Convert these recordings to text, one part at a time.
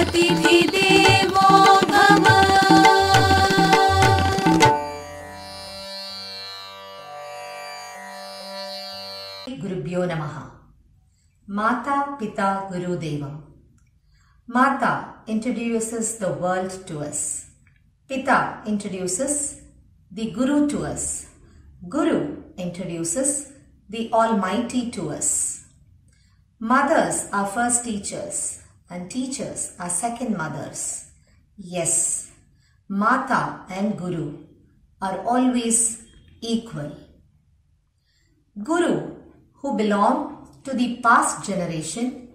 अतिथि देवो भव। गुरुभ्यो नमः। माता पिता Guru Devam. Mata introduces the world to us. Pita introduces the Guru to us. Guru introduces the Almighty to us. Mothers are first teachers and teachers are second mothers. Yes, Mata and Guru are always equal. Guru, who belong to the past generation,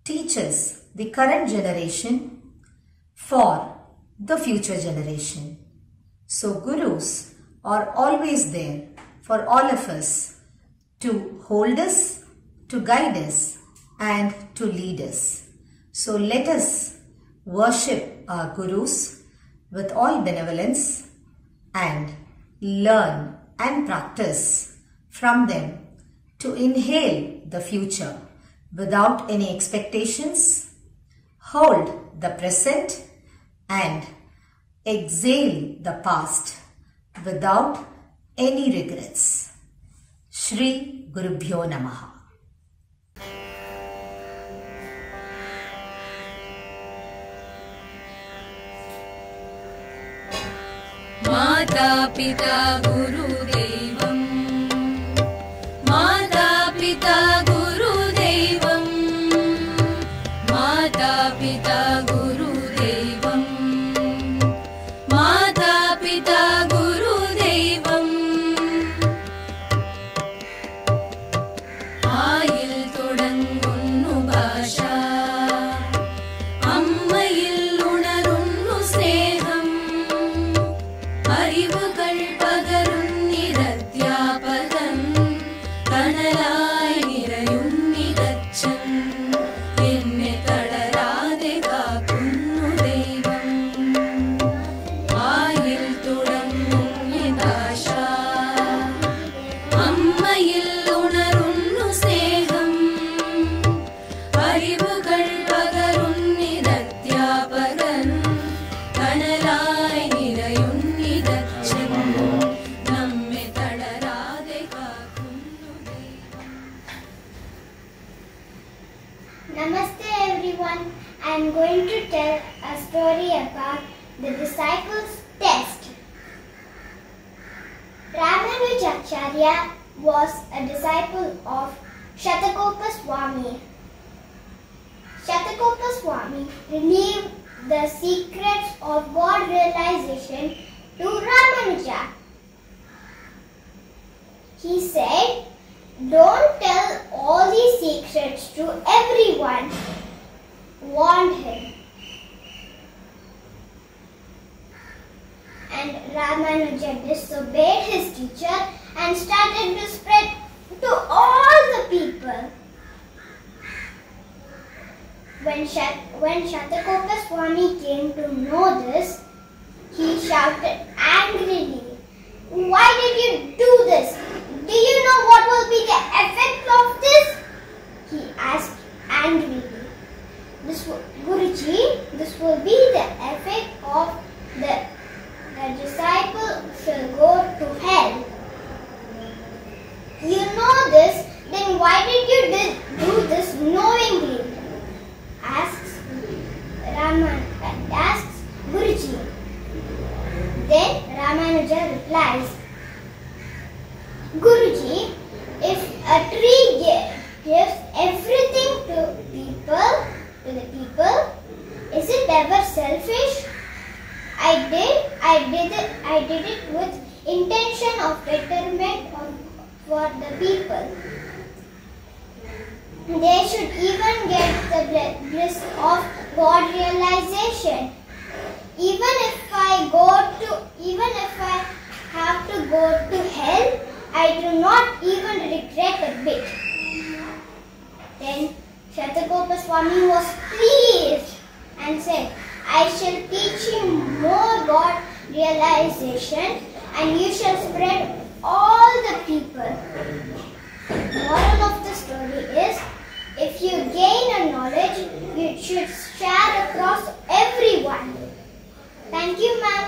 teaches the current generation for the future generation. So Gurus are always there for all of us to hold us, to guide us and to lead us. So let us worship our Gurus with all benevolence and learn and practice from them to inhale the future without any expectations, hold the present and exhale the past without any regrets. Shri Gurubhyo Namaha. माता पिता गुरुदेवम्, माता पिता गुरुदेवम्, माता पिता गुरुदेवम्, माता पिता गुरुदेवम्। ആയിൽ തുടങ്ങുന്നു ഭാഷ, അമ്മയിൽ ഉണരുന്നു സ്നേഹം, അറിവുകൾ പകരുന്നിരധ്യാപകൻ, കനലായി നിറയുന്നിതച്ഛൻ, എന്നെ തളരാതെ കാക്കുന്നു ദൈവം. ആയിൽ തുടങ്ങുന്നിതാശ, അമ്മയിൽ ഉണരുന്നു സ്നേഹം, അറിവുകൾ പകരുന്നിരധ്യാപകൻ, കനലായി നിറയുന്നിതച്ഛൻ, നമ്മെ തളരാതെ കാക്കുന്നു ദൈവം. Namaste everyone. I am going to tell a story about the disciples' test. Ramanujacharya was a disciple of Shatakopa Swami. Shatakopa Swami revealed the secrets of God realization to Ramanuja. He said, "Don't tell all these secrets to everyone," warned him. And Ramanuja disobeyed his teacher and started to spread to all the people. When Shatakopa Swami came to know this, he shouted angrily, "Why did you do this? Do you know what will be the effect of this?" He asked angrily. "Guruji, this will be the effect of the disciple shall go to hell." "You know this, then why did you do this knowingly?" asks Guruji. Then Ramanuja replies, "Guruji, if a tree gives everything to the people, is it ever selfish? I did it with intention of betterment for the people. They should even get the bliss of God realization. Even if I have to go to hell, I do not even regret a bit." Then Shatakopa Swami was pleased and said, "I shall teach you more God realization and you shall spread all the people." Moral of the story is, if you gain a knowledge, it should share across everyone. Thank you, ma'am.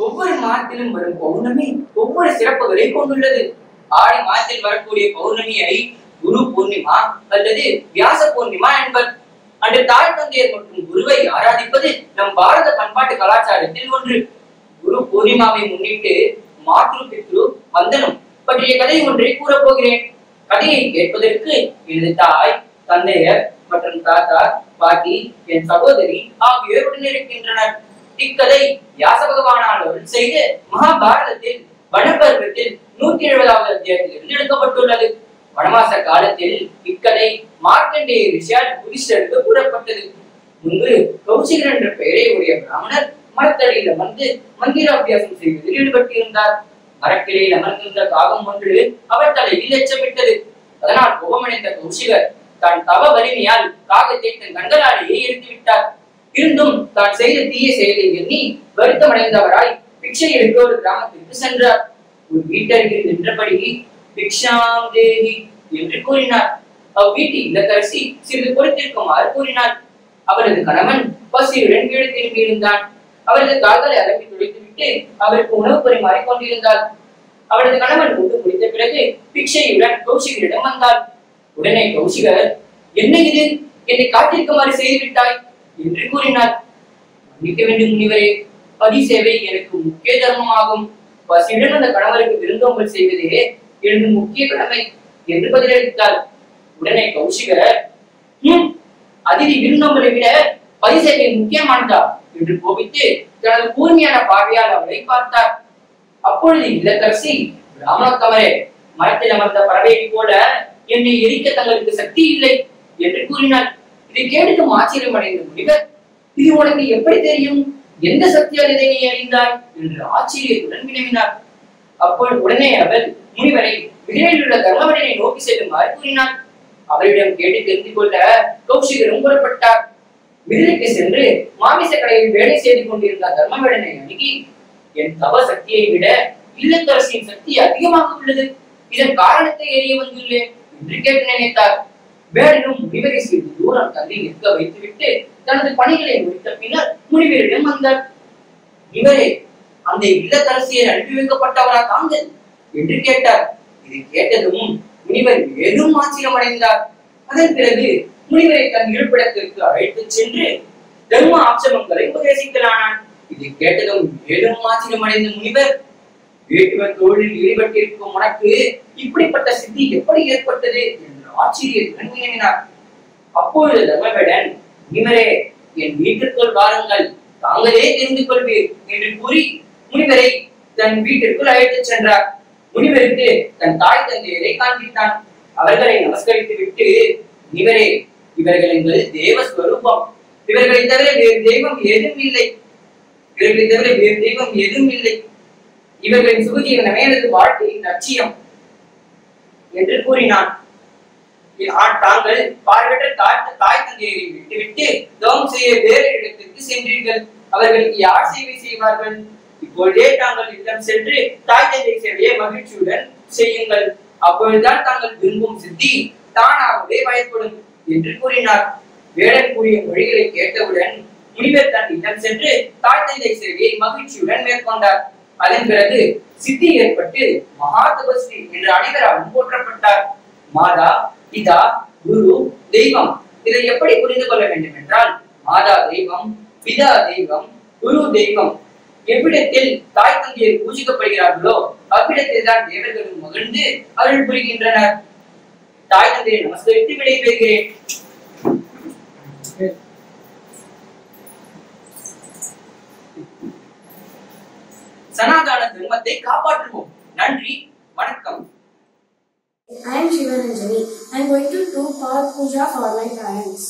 ஒவ்வொரு மாதத்திலும் வரும் பௌர்ணமி ஒவ்வொரு சிறப்புகளை கொண்டுள்ளது. ஆடி மாதத்தில் வரக்கூடிய பௌர்ணமியை குரு பூர்ணிமா அல்லது வியாச பூர்ணிமா என்பர். அன்று தாய் தந்தையர் மற்றும் குருவை ஆராதிப்பது நம் பாரத பண்பாட்டு கலாச்சாரத்தில் ஒன்று. குரு பூர்ணிமாவை முன்னிட்டு மாத்ரு பித்ரு வந்தனம் பற்றிய கதை ஒன்றை கூறப்போகிறேன். கதையை கேட்பதற்கு எனது தாய், தந்தையர் மற்றும் தாத்தா, பாட்டி, என் சகோதரி ஆகியோருடன் இருக்கின்றனர். இக்கதை வியாச பகவானால் அருள் செய்து மகாபாரதத்தில் வனப்பருவத்தில் 170வது அத்தியாயத்திலிருந்து எடுக்கப்பட்டுள்ளது. வனவாச காலத்தில் இக்கதை மார்க்கண்டேய ரிஷியால் யுதிஷ்டருக்கு கூறப்பட்டது. முன்பு கௌசிகர் என்ற பெயரை உடைய பிராமணர் மரத்தடியில் அமர்ந்து மந்திராபியாசம் செய்வதில் ஈடுபட்டிருந்தார். மரக்கிளையில் அமர்ந்திருந்த காகம் ஒன்று அவர் தலையில் எச்சமிட்டது. அதனால் கோபமடைந்த கௌசிகர் தான் தவ வலிமையால் காகத்தை தன் கண்களாலேயே எரித்துவிட்டார். இருந்தும் தான் செய்த தீய செயலை எண்ணி வருத்தமடைந்தவராய் பிக்ஷை எடுக்க ஒரு கிராமத்திற்கு சென்றார். ஒரு வீட்டருகில் நின்றபடி பிக்ஷாம் தேவி என்று கூறினார். அவ்வீட்டில் இல்லத்தரசி சிறிது பொறுத்திருக்குமாறு கூறினார். அவரது கணவன் பசியுடன் கீழே திரும்பியிருந்தான். அவரது கால்களை அலம்பி துடைத்துவிட்டு அவருக்கு உணவு பரிமாறிக் கொண்டிருந்தாள். அவரது கணவன் உண்டு முடித்த பிறகு பிக்ஷையுடன் கௌசிகரிடம் வந்தாள். உடனே கௌசிகர், என்ன இது, என்னை காத்திருக்குமாறு செய்துவிட்டாய் என்று கூறினார். மன்னிக்க வேண்டும் முனிவரே, பதி சேவை எனக்கு முக்கிய தர்மமாகும். பசியுடன் அந்த கணவருக்கு விருந்தோம்பல் செய்வதே எனது முக்கிய கடமை என்று பதிலளித்தாள். உடனே கௌசிகர், அதிதி விருந்தோம்பலை விட பதி சேவை முக்கியமானதா என்று கோபித்து தனது கூர்மையான பார்வையால் அவளை பார்த்தார். அப்பொழுது இல்லத்தரசி, பிராமணக்கமரே, மரத்தில் அமர்ந்த பறவையை போல என்னை எரிக்க தங்களுக்கு சக்தி இல்லை என்று கூறினார். இதை கேட்டும் ஆச்சரியம் அடைந்த முனிவர், இது உனக்கு எப்படி தெரியும்? எந்த சக்தியால் இதை நீ அறிந்தாய் என்று ஆச்சரியத்துடன் வினவினார். அப்போது உடனே அவள் முனிவரை விரைவில் உள்ள தர்மவடனை நோக்கி செல்லுமாறு கூறினார். அவரிடம் கேட்டு தெரிந்து கொள்ள கௌசிகரும் புறப்பட்டார். விதிலைக்கு சென்று மாமிச கடையில் வேலை செய்து கொண்டிருந்த தர்மவடனை அணுகி, என் தவ சக்தியை விட இல்லத்தரசியின் சக்தி அதிகமாக உள்ளது. இதன் காரணத்தை எரிய வந்துள்ளேன் என்று கேட்டு நினைத்தார். வேடனும் முனிவரை சிறிது தூரம் தள்ளி நிற்க வைத்துவிட்டு தனது பணிகளை முடித்த பின்னர் முனிவரிடம் வந்தார். இவரே, அந்த இல்லத்தரசியை அனுப்பி வைக்கப்பட்டவரா தாங்கள் என்று கேட்டார். இதை கேட்டதும் முனிவர் மேலும் ஆச்சரியம் அடைந்தார். அதன் பிறகு முனிவரை தன் இருப்பிடத்திற்கு அழைத்துச் சென்று தர்ம ஆட்சேபங்களை உபதேசிக்கலானான். இதை கேட்டதும் மேலும் ஆச்சரியம் அடைந்த முனிவர், வேட்டுவன் தொழிலில் ஈடுபட்டிருக்கும் உனக்கு இப்படிப்பட்ட சித்தி எப்படி ஏற்பட்டது என்று ஆச்சரியத்துடன் வினவினார். அப்பொழுது தர்மவேடன், முனிவரே, என் வீட்டிற்குள் வாருங்கள், தாங்களே தெரிந்து கொள்வீர் என்று கூறி முனிவரை தன் வீட்டிற்குள் அழைத்துச் சென்றார். முனிவருக்கு தன் தாய் தந்தையரை காண்பித்தான். அவர்களை நமஸ்கரித்து விட்டு, முனிவரே, இவர்கள் என்பது தேவஸ்வரூபம். இவர்களை தவிர வேறு தெய்வம் ஏதும் இல்லை. இவர்களை தவிர வேறு தெய்வம் ஏதும் இல்லை. இவர்களின் சுகஜீவனமே எனது வாழ்க்கையின் லட்சியம் என்று கூறினான். தாங்கள் பார்வையற்ற தாய் தந்தையரை விட்டுவிட்டு தவம் செய்ய வேறு இடத்திற்கு சென்றீர்கள். அவர்களுக்கு யார் சேவை செய்வார்கள்? இப்பொழுதே தாங்கள் இல்லம் சென்று தாய் தந்தை சேவையை மகிழ்ச்சியுடன் செய்யுங்கள். அப்பொழுதுதான் தாங்கள் விரும்பும் சித்தி தானாகவே பயப்படும் என்று கூறினார். வேடன் கூறிய மொழிகளை கேட்டவுடன் முனிவர் தன் இல்லம் சென்று தாய் தந்தை சேவையை மகிழ்ச்சியுடன் மேற்கொண்டார். அதன் பிறகு சித்தி ஏற்பட்டு மகா தபஸ்வி என்று அனைவராலும் போற்றப்பட்டார். மாதா, பிதா, குரு, தெய்வம், இதை எப்படி புரிந்து கொள்ள வேண்டும் என்றால், மாதா தெய்வம், பிதா தெய்வம், குரு தெய்வம். எவ்விடத்தில் தாய் தந்தையர் பூஜிக்கப்படுகிறார்களோ அவ்விடத்தில் தான் தேவர்களும் மகிழ்ந்து அருள் புரிகின்றனர். தாய் தந்தையை நமஸ்கரித்து விடைபெறுகிறேன். சனாதன தர்மத்தை காப்பாற்றுவோம். நன்றி, வணக்கம். I am Shivaranjani. I am going to do Path Puja for my parents.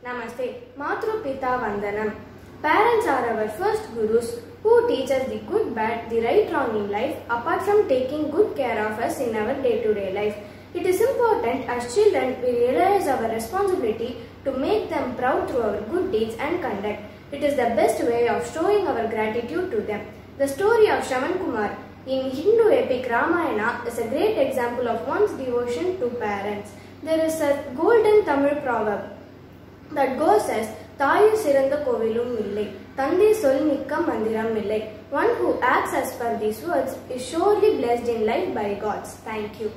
Namaste. Matru Pita Vandanam. Parents are our first gurus who teach us the good, bad, the right, wrong in life apart from taking good care of us in our day-to-day life. It is important as children we realize our responsibility to make them proud through our good deeds and conduct. It is the best way of showing our gratitude to them. The story of Shravan Kumar in Hindu epic Ramayana is a great example of one's devotion to parents. There is a golden Tamil proverb that goes as தாயை சிறந்த கோவிலும் இல்லை தந்தை சொல் மிக்க மந்திரம் இல்லை. One who acts as per these words is surely blessed in life by gods. Thank you.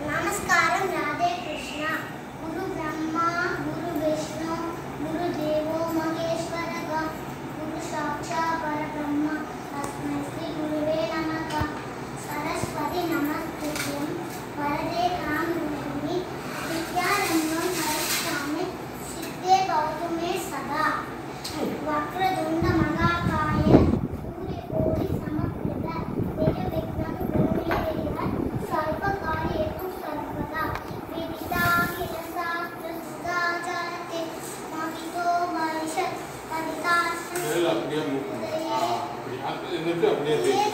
Namaskaram Radhe Krishna. Guru Brahma, Guru Vishnu, Guru Devo Maheshwara, Guru Sakshat Parabrahma, Tasmai Shri Gurave Namaha. Saraswati Namastutyam, Varade Kamruni, Vidyaranyam Harishami, Siddhe Gautume Sada. Vakradunda Magakaya, Surya Koti Samakrita, Veja Vikram Brahmya Sarvakari Etu Sarvada, Vidita Kilasa Prasuda Jarate, Mahito Varishat, Paditasam,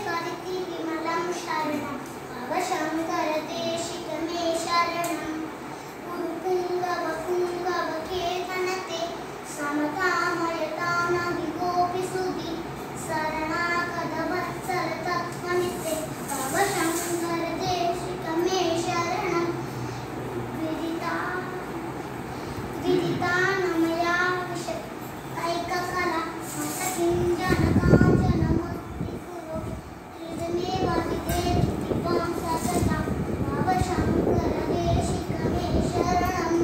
Kariti Vimalam Sharanam, Avashankarate Shikame Sharanam, Kunga Vakunga Vaketanate, Samatamayatana Vigopi Sudhi, Sarana Kadavat Saratat Manite, Avashankarate Shikame Sharanam, Vidita Namaya Vishat, Aikakala, Matakinjana Kanjana Murti Kuro, Tridameva Vide Tipam Sasata, Avashankarate Shikame Sharanam,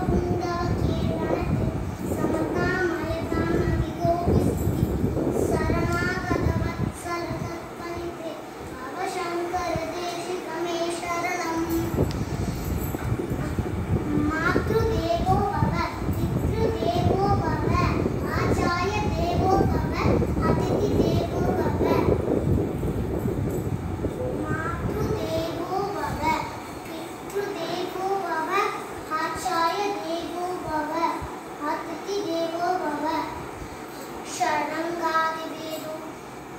Kunga Ketanate, Samatamayatana Vigopi Sudhi, Sarana Kadavat Saratat Manite, Avashankarate Shikame Sharanam. Matrudevo Bhava, Pitrudevo Bhava, Acharya Devo Bhava, Atiti Devo Bhava. Matrudevo Bhava, Pitrudevo Bhava, Acharya Devo Bhava, Atiti Devo Bhava. Sharanangadi Vedo,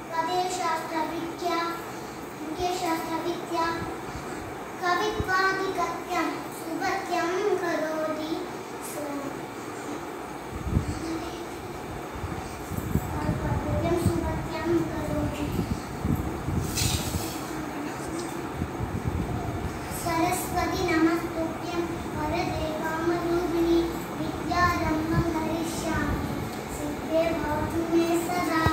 Vade Shastra Vidya, Muke Shastra Vidya, Kavitvadi Katyam, Subatyam Karodi, Subatyam Karodi. Saraswati Namastutyam, Varade Kamarubini, Vidyarambam Harishyami, Siddhe Bhavatume Sada.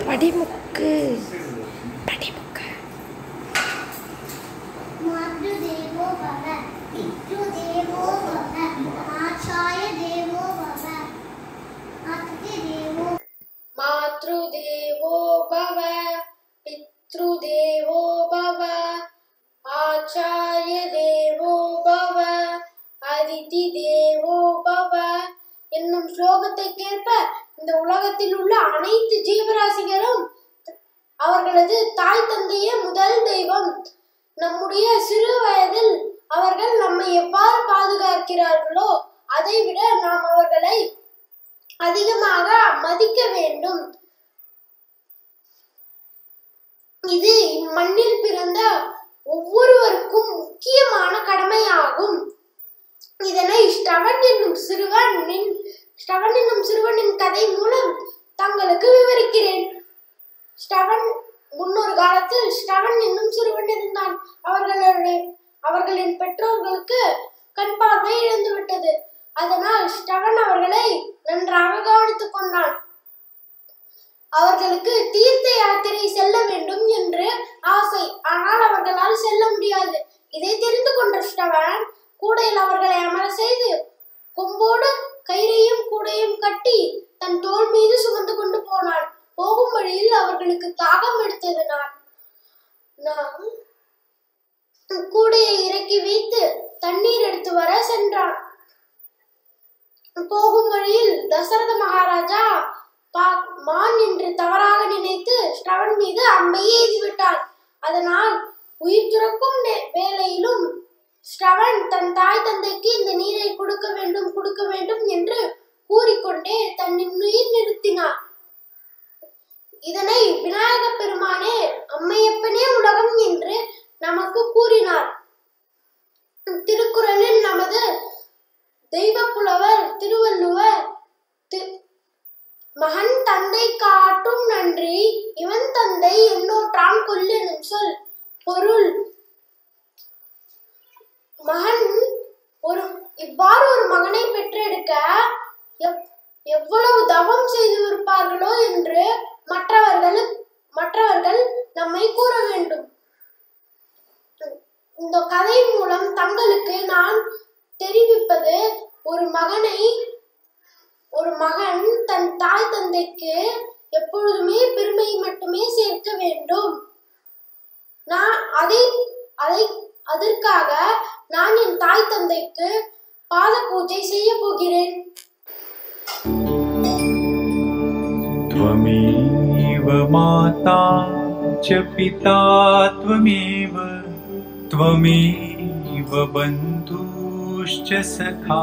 படிமுக்கு Matrudevo Bhava, Pitrudevo Bhava, Acharya Devo Bhava, Atiti Devo. Matrudevo Bhava, Pitrudevo Bhava, Acharya Devo Bhava, Aditi Devo Bhava என்னும் ஸ்லோகத்திற்கேற்ப இந்த உலகத்தில் உள்ள அனைத்து ஜீவராசிகளும் அவர்களது தாய் தந்தையே முதல் தெய்வம். நம்முடைய சிறு வயதில் அவர்கள் நம்மை எவ்வாறு பாதுகாக்கிறார்களோ அதைவிட நாம் அவர்களை அதிகமாக மதிக்க வேண்டும். இது இம்மண்ணில் பிறந்த ஒவ்வொருவருக்கும் முக்கியமான கடமையாகும். இதனை ஸ்டவன் என்னும் சிறுவனின் கதை மூலம் தங்களுக்கு விவரிக்கிறேன். முன்னொரு காலத்தில் ஸ்டவன் என்னும் சிறுவன் இருந்தான். அவர்களின் பெற்றோர்களுக்கு கண் பார்வை இழந்து விட்டது. அதனால் ஸ்டவன் அவர்களை நன்றாக கவனித்துக் கொண்டான். அவர்களுக்கு தீர்த்த யாத்திரை செல்ல வேண்டும் என்று ஆசை. ஆனால் அவர்களால் செல்ல முடியாது. இதை தெரிந்து கொண்ட ஸ்டவன் கூடையில் அவர்களை அமர செய்து கொம்போடு கயிறையும் கூடையும் கட்டி தன் தோள் மீது சுமந்து கொண்டு போனான். போகும் வழியில் அவர்களுக்கு தாகம் எடுத்ததனால் கூடையை இறக்கி வைத்து தண்ணீர் எடுத்து வர சென்றான். போகும் வழியில் தசரத மகாராஜா மான் என்று தவறாக நினைத்து ஸ்டவன் மீது அம்பை எய்துவிட்டார். அதனால் உயிர் துறக்கும் வேளையிலும் ஸ்டவன் தன் தாய் தந்தைக்கு இந்த நீரை கொடுக்க வேண்டும் என்று கூறிக்கொண்டே தன் உயிர் நிறுத்தினார். இதனை விநாயக பெருமானே அம்மையப்பனே உலகம் என்று நமக்கு கூறினார். திருக்குறளில் நமது தெய்வ புலவர் திருவள்ளுவர் மகன் தந்தை காட்டும் நன்றி இவன் தந்தை என்னோற்றான் கொல்லெனும் சொல். பொருள்: மகன் இவ்வாறு ஒரு மகனை பெற்றெடுக்க எவ்வளவு தவம் செய்து இருப்பார்களோ என்று மற்றவர்கள் நம்மை கூற வேண்டும். இந்த கதை மூலம் தங்களுக்கு நான் தெரிவிப்பது, ஒரு மகன் தன் தாய் தந்தைக்கு எப்பொழுதுமே பெருமை மட்டுமே சேர்க்க வேண்டும். அதற்காக நான் என் தாய் தந்தைக்கு பாத பூஜை செய்ய போகிறேன். त्वमेव माता च पिता त्वमेव बन्धुश्च सखा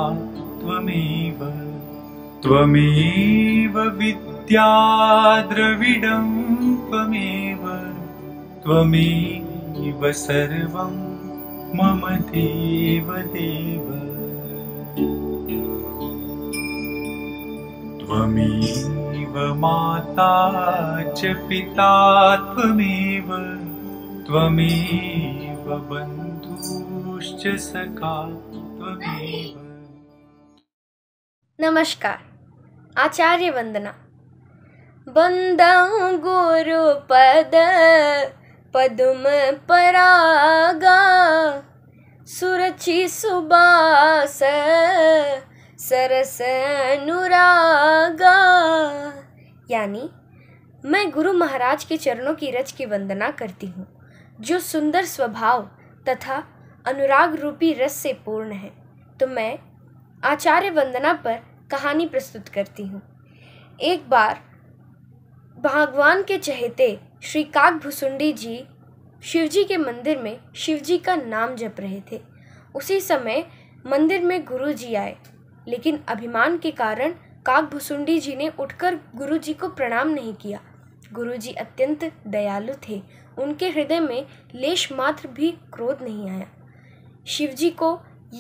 त्वमेव विद्या द्रविडं त्वमेव सर्वं मम देव त्वमेव माता च पिता त्वमेव बन्धुश्च सखा त्वमेव। नमस्कार। आचार्य वंदना। बंदं गुरुपद पदुम परागा सुरचि सुबास सरस अनुरागा। यानी मैं गुरु महाराज के चरणों की रज की वंदना करती हूँ, जो सुंदर स्वभाव तथा अनुराग रूपी रस से पूर्ण है। तो मैं आचार्य वंदना पर कहानी प्रस्तुत करती हूँ। एक बार भगवान के चहेते श्री काकभुसुंडी जी शिवजी के मंदिर में शिवजी का नाम जप रहे थे। उसी समय मंदिर में गुरुजी आए, लेकिन अभिमान के कारण काकभुसुंडी जी ने उठकर गुरुजी को प्रणाम नहीं किया। गुरुजी अत्यंत दयालु थे, उनके हृदय में लेश मात्र भी क्रोध नहीं आया। शिवजी को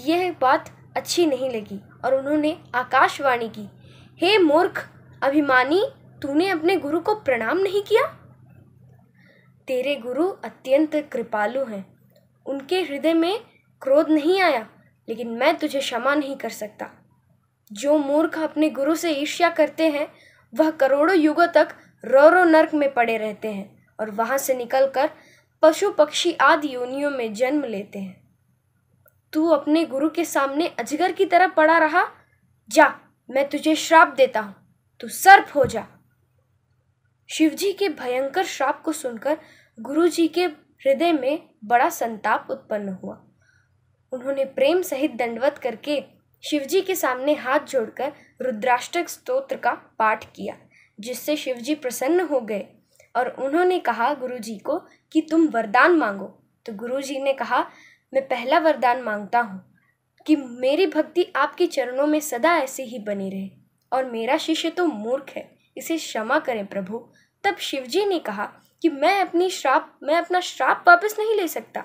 यह बात अच्छी नहीं लगी और उन्होंने आकाशवाणी की, हे मूर्ख अभिमानी, तूने अपने गुरु को प्रणाम नहीं किया। तेरे गुरु अत्यंत कृपालु हैं, उनके हृदय में क्रोध नहीं आया, लेकिन मैं तुझे क्षमा नहीं कर सकता। जो मूर्ख अपने गुरु से ईर्ष्या करते हैं वह करोड़ों युगों तक रो नरक में पड़े रहते हैं और वहां से निकलकर पशु पक्षी आदि योनियों में जन्म लेते हैं। तू अपने गुरु के सामने अजगर की तरह पड़ा रहा। जा, मैं तुझे श्राप देता हूं, तू सर्प हो जा। शिवजी के भयंकर श्राप को सुनकर गुरुजी के हृदय में बड़ा संताप उत्पन्न हुआ। उन्होंने प्रेम सहित दंडवत करके शिवजी के सामने हाथ जोड़कर रुद्राष्टक स्तोत्र का पाठ किया, जिससे शिवजी प्रसन्न हो गए और उन्होंने कहा गुरुजी को कि तुम वरदान मांगो। तो गुरुजी ने कहा, मैं पहला वरदान मांगता हूँ कि मेरी भक्ति आपके चरणों में सदा ऐसी ही बनी रहे, और मेरा शिष्य तो मूर्ख है, इसे क्षमा करें प्रभु। तब शिवजी ने कहा कि मैं अपना श्राप वापस नहीं ले सकता,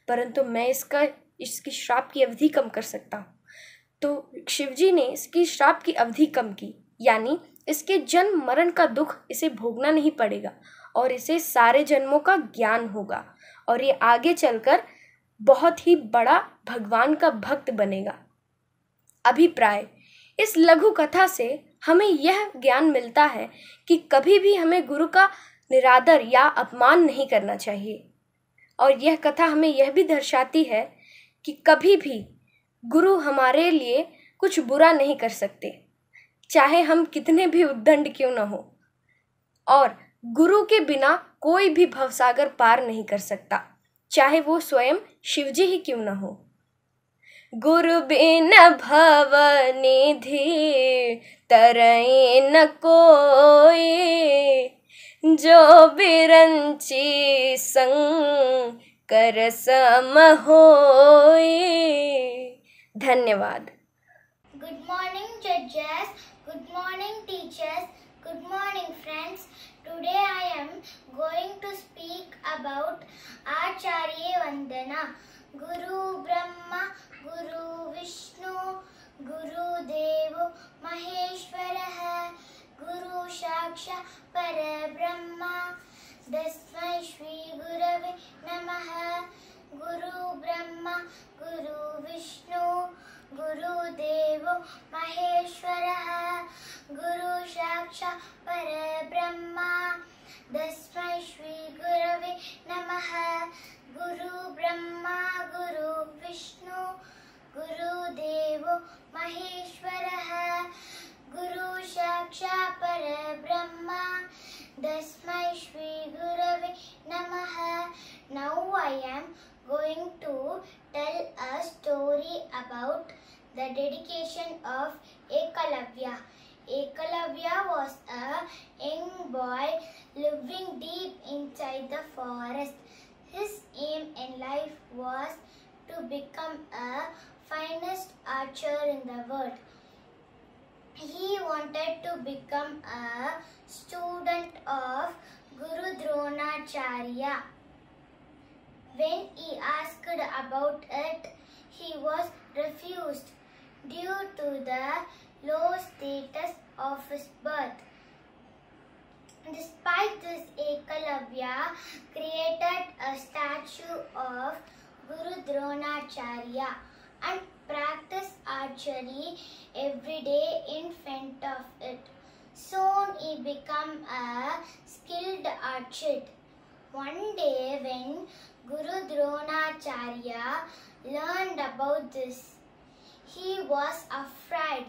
परंतु मैं इसकी श्राप की अवधि कम कर सकता हूँ। तो शिवजी ने इसकी श्राप की अवधि कम की, यानी इसके जन्म मरण का दुख इसे भोगना नहीं पड़ेगा और इसे सारे जन्मों का ज्ञान होगा और ये आगे चलकर बहुत ही बड़ा भगवान का भक्त बनेगा। अभिप्राय: इस लघु कथा से हमें यह ज्ञान मिलता है कि कभी भी हमें गुरु का निरादर या अपमान नहीं करना चाहिए। और यह कथा हमें यह भी दर्शाती है कि कभी भी गुरु हमारे लिए कुछ बुरा नहीं कर सकते, चाहे हम कितने भी उद्दंड क्यों न हो। और गुरु के बिना कोई भी भवसागर पार नहीं कर सकता, चाहे वो स्वयं शिवजी ही क्यों न हो। गुरु बिन भव निधि तरई न कोई, जो बिरंची संग कर सम होई। धन्यवाद। Good morning, judges. Good morning, teachers. Good morning, friends. Today I am going to speak about Acharya Vandana. Guru Brahma, Guru Vishnu, Guru Devo Maheshwarah, Guru Shaksha Parabrahma, Tasmai Shri Gurave Namaha. Guru Brahma, Guru Vishnu, Guru Devo Maheshwarah, Guru Shaksha Parabrahma, Tasmai Shri Gurave Namaha. Guru Brahma, Guru Vishnu, Guru Devo Maheshwarah, Guru Shaksha Parabrahma, Tasmai Shri Gurave Namaha. Now I am going to tell a story about the dedication of Ekalavya. Ekalavya was a young boy living deep inside the forest. His aim in life was to become a finest archer in the world. He wanted to become a student of Guru Dronacharya. When he asked about it, he was refused due to the low status of his birth. Despite this, Ekalavya created a statue of Guru Dronacharya and practiced archery every day in front of it. Soon he became a skilled archer. One day when Guru Dronacharya learned about this, he was afraid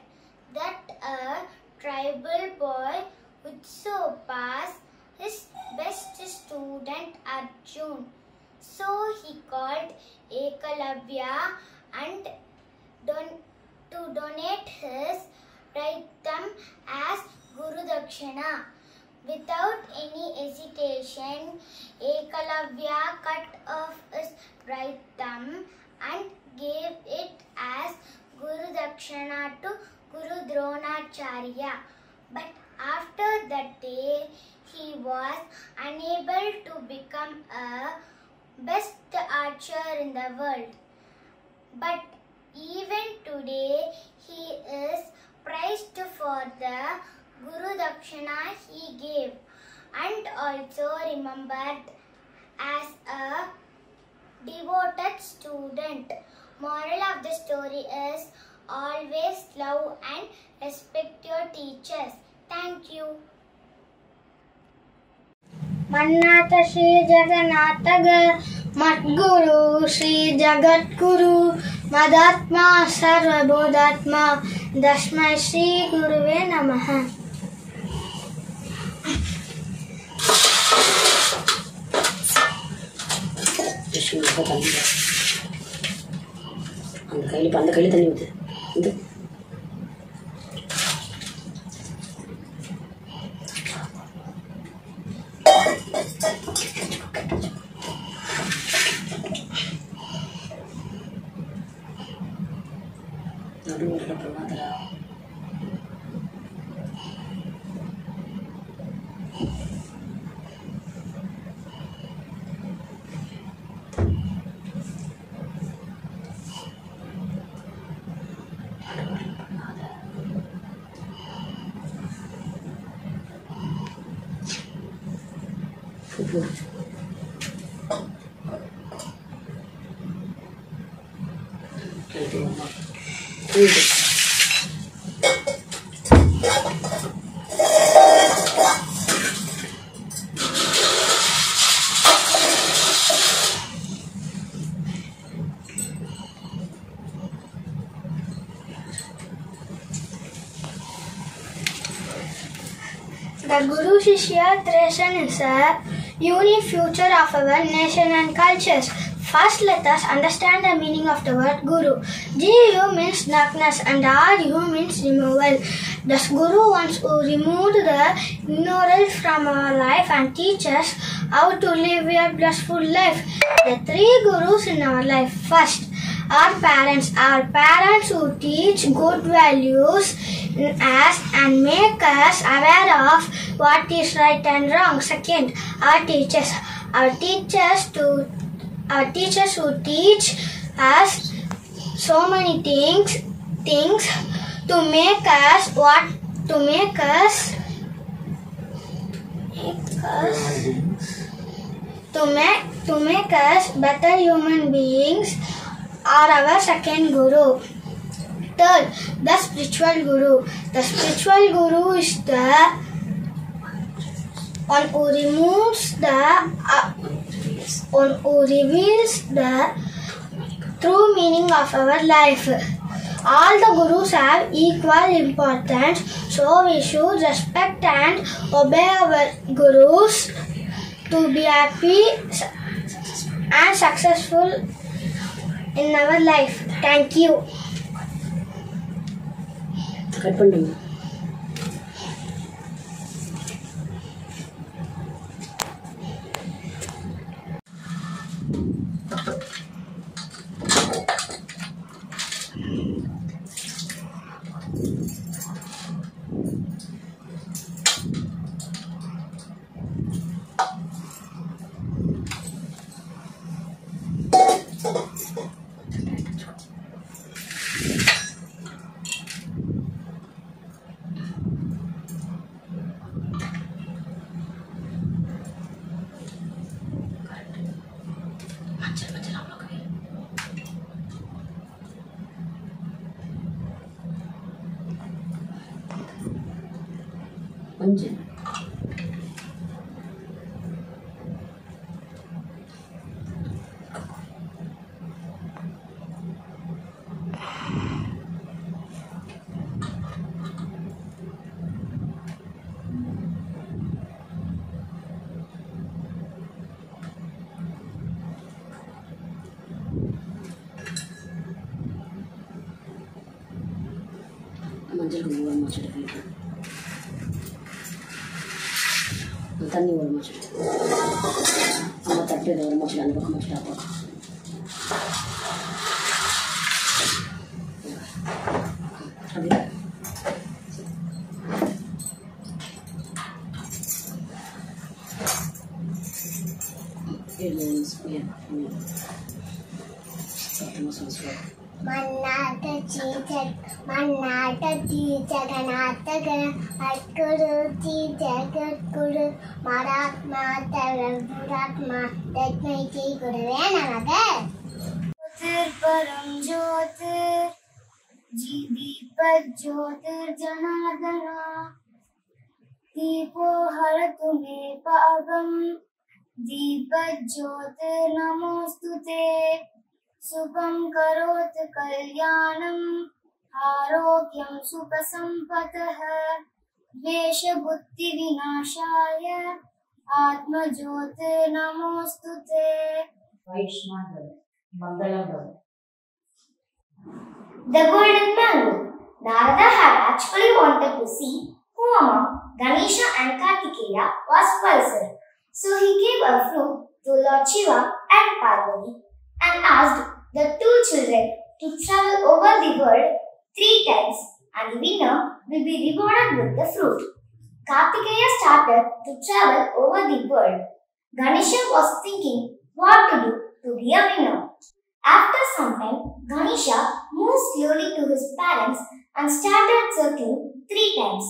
that a tribal boy would surpass his best student Arjun. So he called Ekalavya and to donate his Raitam as Guru Dakshina. Without any hesitation, Ekalavya cut off his right thumb and gave it as Guru Dakshina to Guru Dronacharya. But after that day, he was unable to become a best archer in the world. But even today, he is praised for the Guru Dakshina he gave and also remembered as a devoted student. Moral of the story is always love and respect your teachers. Thank you. Mannatha Shri Jagannatha Madguru Shri Jagadguru Madatma Sarvabodhatma Dasmai Shri Guruve Namaha. அந்த கையில் தண்ணி ஊற்று இது நடுவில் பிரமாதரா The Guru Shishya tradition is a unique future of our nation and cultures. First, let us understand the meaning of the word Guru. Gu means darkness and Ru means removal. Thus, Guru wants to remove the ignorance from our life and teach us how to live a blissful life. The three Gurus in our life. First, our parents who teach good values in us and make us aware of what is right and wrong. Second, our teachers who teach us so many things to make us better human beings are our second Guru. Third, the spiritual Guru. The spiritual Guru is the one who reveals the true meaning of our life. All the Gurus have equal importance, so we should respect and obey our Gurus to be happy and successful in our life. Thank you. Cut பண்ணுங்க. கொஞ்சம் மஞ்சள் குங்குமம் வச்சுட்டு தண்ணி ஓரமாக வச்சுட்டு நம்ம தட்டு இதை ஓரமாக வச்சுட்டு அந்த பக்கம் வச்சுட்டா போதும். அப்படியே மன்னாட்டச்சி ஜெகநாதக அட்குருச்சி ஜெகத்குரு மராத்மா தரபுராத்மா தத்மைச்சி குருவே நமக. பரம் ஜோதிர் தீபக் ஜோதிர் ஜனார்தனா दीपो हरतु मे पापं दीपज्योतिर् नमोस्तुते शुभं करोतु कल्याणम् आरोग्यं सुखसम्पदः द्वेषबुद्धिविनाशाय आत्मज्योतिर् नमोस्तुते. The golden mango. Narada had actually wanted to see who among Ganesha and Kartikeya was wiser. So he gave a flute to Lord Shiva and Parvati and asked the two children to travel over the world 3 times and the winner will be rewarded with the fruit. Kartikeya started to travel over the world. Ganesha was thinking what to do to be a winner. After some time, Ganesha moved slowly to his parents and started circling 3 times.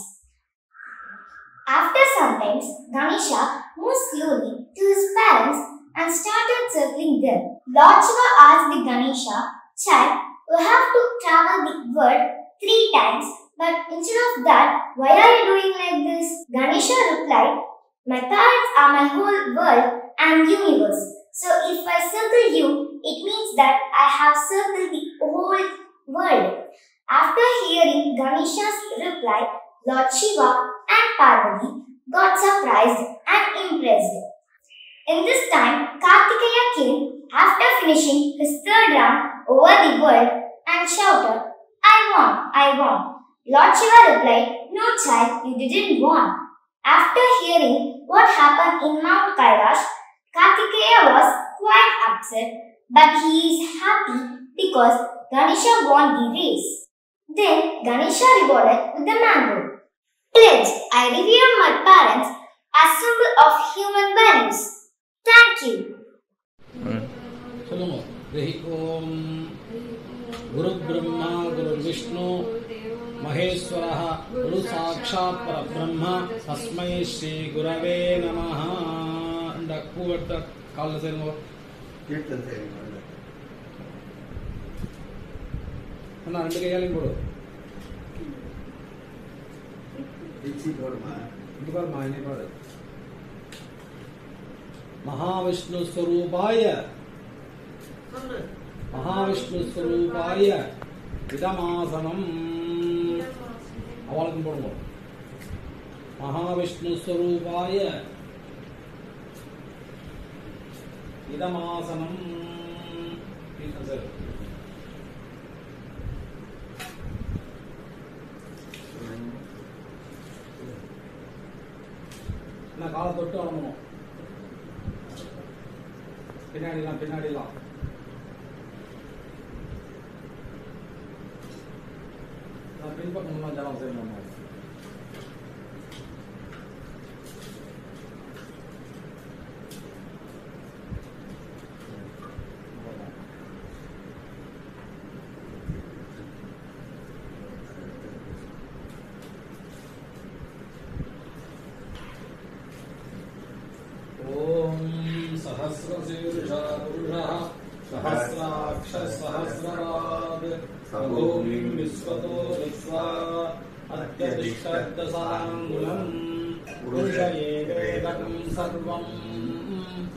After some time, Ganesha moved slowly to his parents and started circling them. Lord Shiva asked the Ganesha, "Child, you have to travel the world 3 times, but instead of that, why are you doing like this?" Ganesha replied, "My parents are my whole world and universe. So if I circle you, it means that I have circled the whole world." After hearing Ganesha's reply, Lord Shiva and Parvati got surprised and impressed. In this time, Kartikeya came after finishing his 3rd round over the world and shouted, "I won, I won." Lord Shiva replied, "No child, you didn't won." After hearing what happened in Mount Kailash, Kartikeya was quite upset, but he is happy because Ganesha won the race. Then Ganesha rewarded with the mango. Pledge, I revere my parents as symbol of human values. Thank you. சொல்லுங்க. ஓம் குரு பிரம்மா குரு விஷ்ணு மகேஸ்வரः குரு சாட்சாத் பரபிரம்ம தஸ்மை ஸ்ரீ குரவே நமः. இந்த பூவெட்ட கால்ல சேருங்க. அண்ணா 2 கையாலையும் போடு. महाविष्णु स्वरूपाय इदमासनम् अवलंबन बोलो. महाविष्णु स्वरूपाय इदमासनम्. நான் காலை தொட்டு வரணும். பின்னாடிலாம் நான் பின்பக்கம்லாம் ஜலம் செய்யணும். सहस्रशीर्षः पुरुषः सहस्राक्षः सहस्रपाद भूमिं विश्वतो विश्वा अत्यतिष्ठद्दशाङ्गुलम् पुरुष एवेदकं सर्वं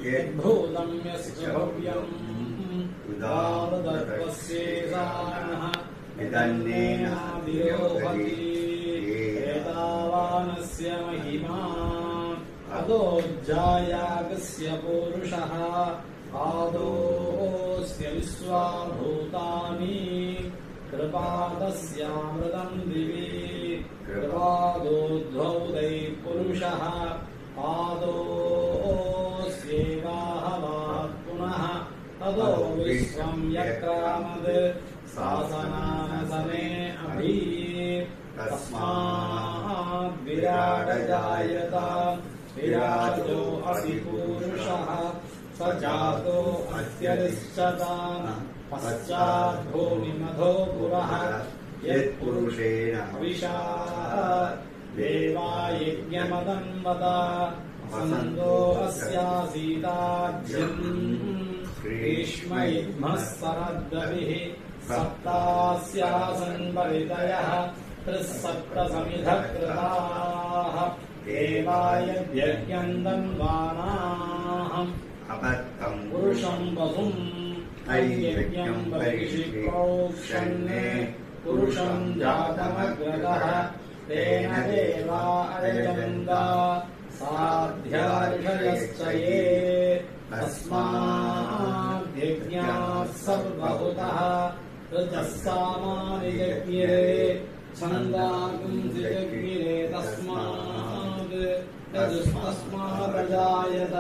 यद्भूतं यस्य भव्यम् उदारदर्पस्येषानः विदन्नेनाभिरोहति एतावानस्य महिमा अदोज्जायागस्य पुरुषः आदोऽस्य विश्वाभूतानि कृपादस्यामृतं दिवि कृपादोद्भौ दै पुरुषः आदोऽस्येवाहवात् पुनः तदो विश्वं यक्रामद् सासनानसने अभि तस्माद् विराडजायत विराजो असि पुरुषः स जातो अत्यरिष्टतान् पश्चात् भूमिमधो पुरः यत्पुरुषेण हविषा देवा यज्ञमदन्वत वसन्तो अस्यासीताज्यम् ग्रीष्म युग्मः शरद्रविः सप्तास्यासन् परितयः 3 समिधः कृताः देवाय यज्ञं दन्वानाः अपत्तं पुरुषं वसुम् यज्ञं परिषिप्रोक्षन्ने पुरुषं जातमग्रतः तेन देवा अयजन्त साध्यार्षयश्च ये तस्माद्यज्ञात् सर्वभूतः ऋतः सामानि यज्ञे छन्दांसिजज्ञे तस्माद् तस्मादजायत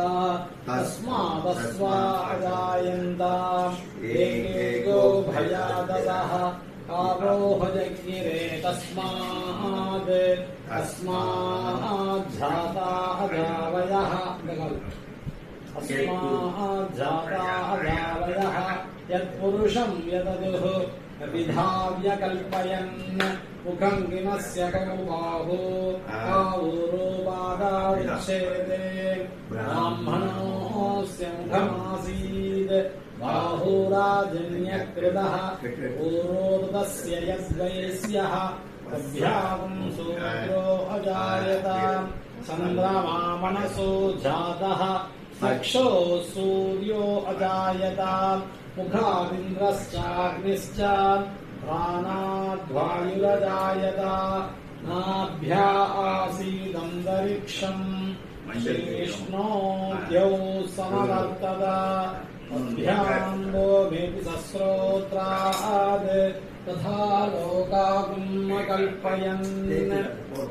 तस्मादस्वा अजायन्त एकेको भयादतः आरोहजज्ञिरे तस्माद् तस्माज्जाता अजावयः तस्माज्जाता अजावयः यत्पुरुषं यददुः विधाव्य कल्पयन् मुखं किमस्य कौ बाहु बाहुरूपादाविच्छेदे ब्राह्मणोऽस्य मुखमासीत् बाहुराजन्यकृतः पूर्वोदस्य यद्वैस्यः तभ्यां सूर्यो अजायत चन्द्रमा मनसो जातः चक्षो सूर्यो अजायत मुखादिन्द्रश्चाग्निश्च प्राणाद्वायुरजायत नाभ्या आसीदन्तरिक्षम् विष्णोद्यौ समवर्तत अभ्याम्बोमेति सस्रोत्राद् तथा लोकागुम्मकल्पयन्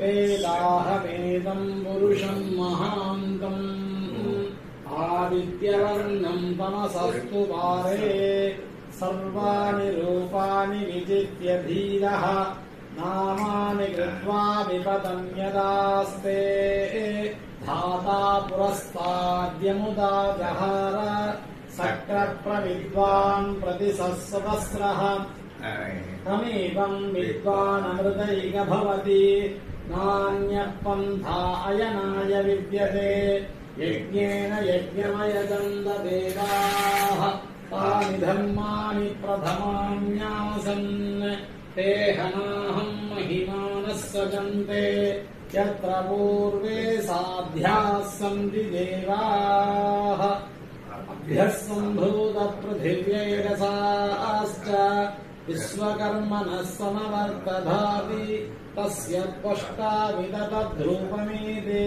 वेदाहमेदं पुरुषं महान्तम् आदित्यवर्णं तमसस्तु पारे सर्वाणि रूपाणि विजित्य धीरः नामानि कृत्वा विपदन्यदास्ते धाता पुरस्ताद्यमुदा जहार सक्प्रविद्वान् प्रतिसहस्रः तमेवं विद्वानमृतैक भवति नान्यः पन्था अयनाय विद्यते यज्ञेन यज्ञमयजन्त देवाः तानि धर्माणि प्रथमान्यासन् ते हनाहं महिमानः सजन्ते यत्र पूर्वे साध्याः सन्ति देवाः अभ्यः सम्भूतपृथिव्यैरसाश्च विश्वकर्मणः समवर्तधाति तस्य त्वष्टा विदतद्रूपमेति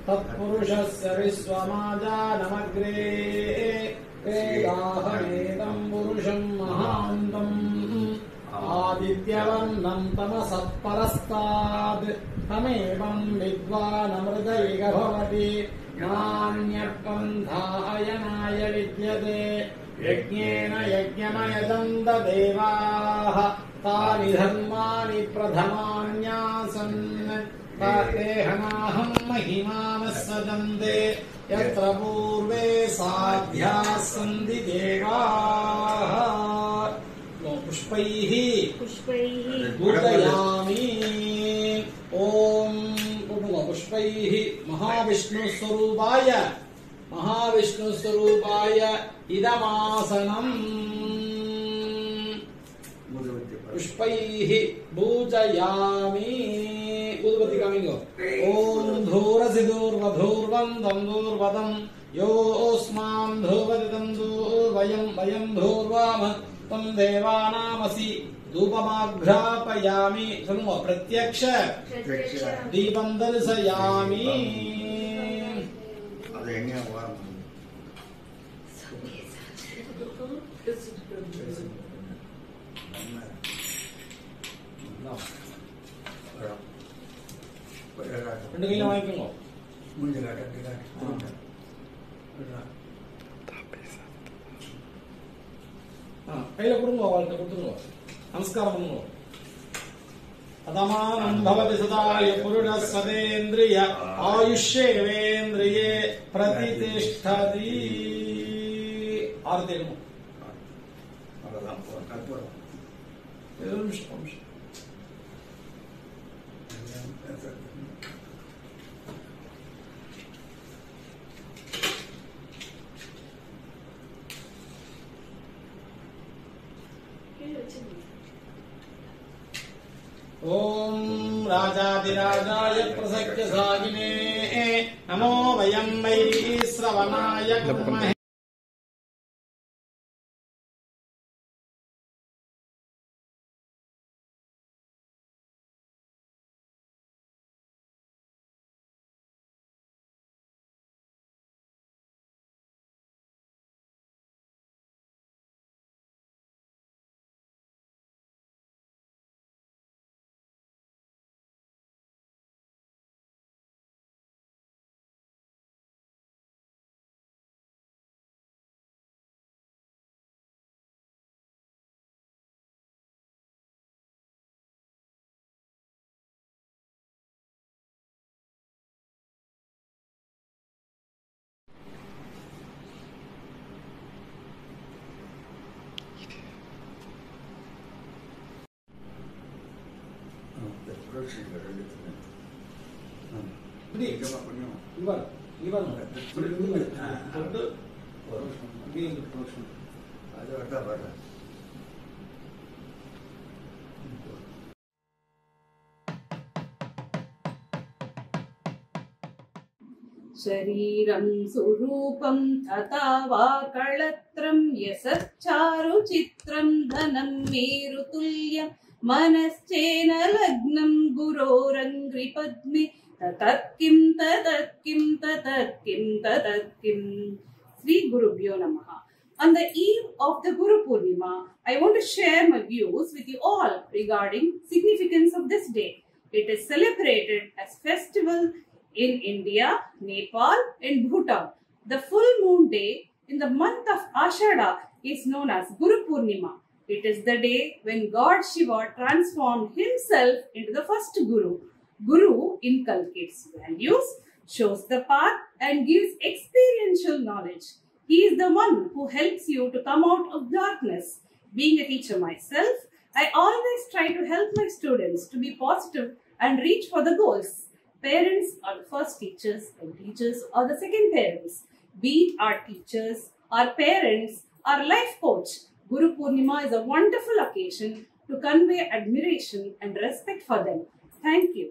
तत्पुरुषस्य विश्वमाजानमग्रे वेदाहमेदं पुरुषं महान्तम् आदित्यवर्णं तमसः परस्तात् तमेवं विद्वानमृतैक भवति नान्यः पन्था अयनाय विद्यते यज्ञेन यज्ञमयजन्त देवाः तानि धर्माणि प्रथमान्यासन् ते हनाहं महिमानः सजन्ते यत्र पूर्वे साध्याः सन्ति देवाः पुष्पैः पूजयामि ॐ पुष्पैः महाविष्णुस्वरूपाय इदमासनम् पुष्पैः पूजयामि उद्वति कमिंगो ओम धूरसि दूर्वधूर्वन्दं दूर्वदं योऽस्मान् धूवति तं दूर्वयं वयं धूर्वाम तं देवानामसि धूपमाघ्रापयामि सुनो प्रत्यक्ष दीपं दर्शयामि ரெண்டு கையில வாங்கிக்கோங்க கையில கொடுங்க அவள்கிட்ட கொடுத்துருங்க நமஸ்காரம் பண்ணுங்க अदमानं भवति सदाय पुरुषः सदेन्द्रिय आयुष्येवेन्द्रिये प्रतिष्ठति आरती ओम राजाधिराजाय प्रसख्य सागिने नमो वयं वै श्रवणाय कुर्महे। शरीरं सुरूपं तथा वा कळत्रं यसच्चारुचित्रं धनं मेरुतुल्यं मनश्चेन लग्नं गुरोरङ्घ्रिपद्मे ततत्किं ततत्किं ततत्किं ततत्किं. Sri Gurubhyo Namaha. On the eve of the Guru Purnima, I want to share my views with you all regarding significance of this day. It is celebrated as festival in India, Nepal and Bhutan. The full moon day in the month of Ashada is known as Guru Purnima. It is the day when God Shiva transformed himself into the first Guru. Guru inculcates values, shows the path and gives experiential knowledge. He is the one who helps you to come out of darkness. Being a teacher myself, I always try to help my students to be positive and reach for the goals. Parents are the first teachers and teachers are the second parents. Be it our teachers, our parents, our life coach. Guru Purnima is a wonderful occasion to convey admiration and respect for them. Thank you.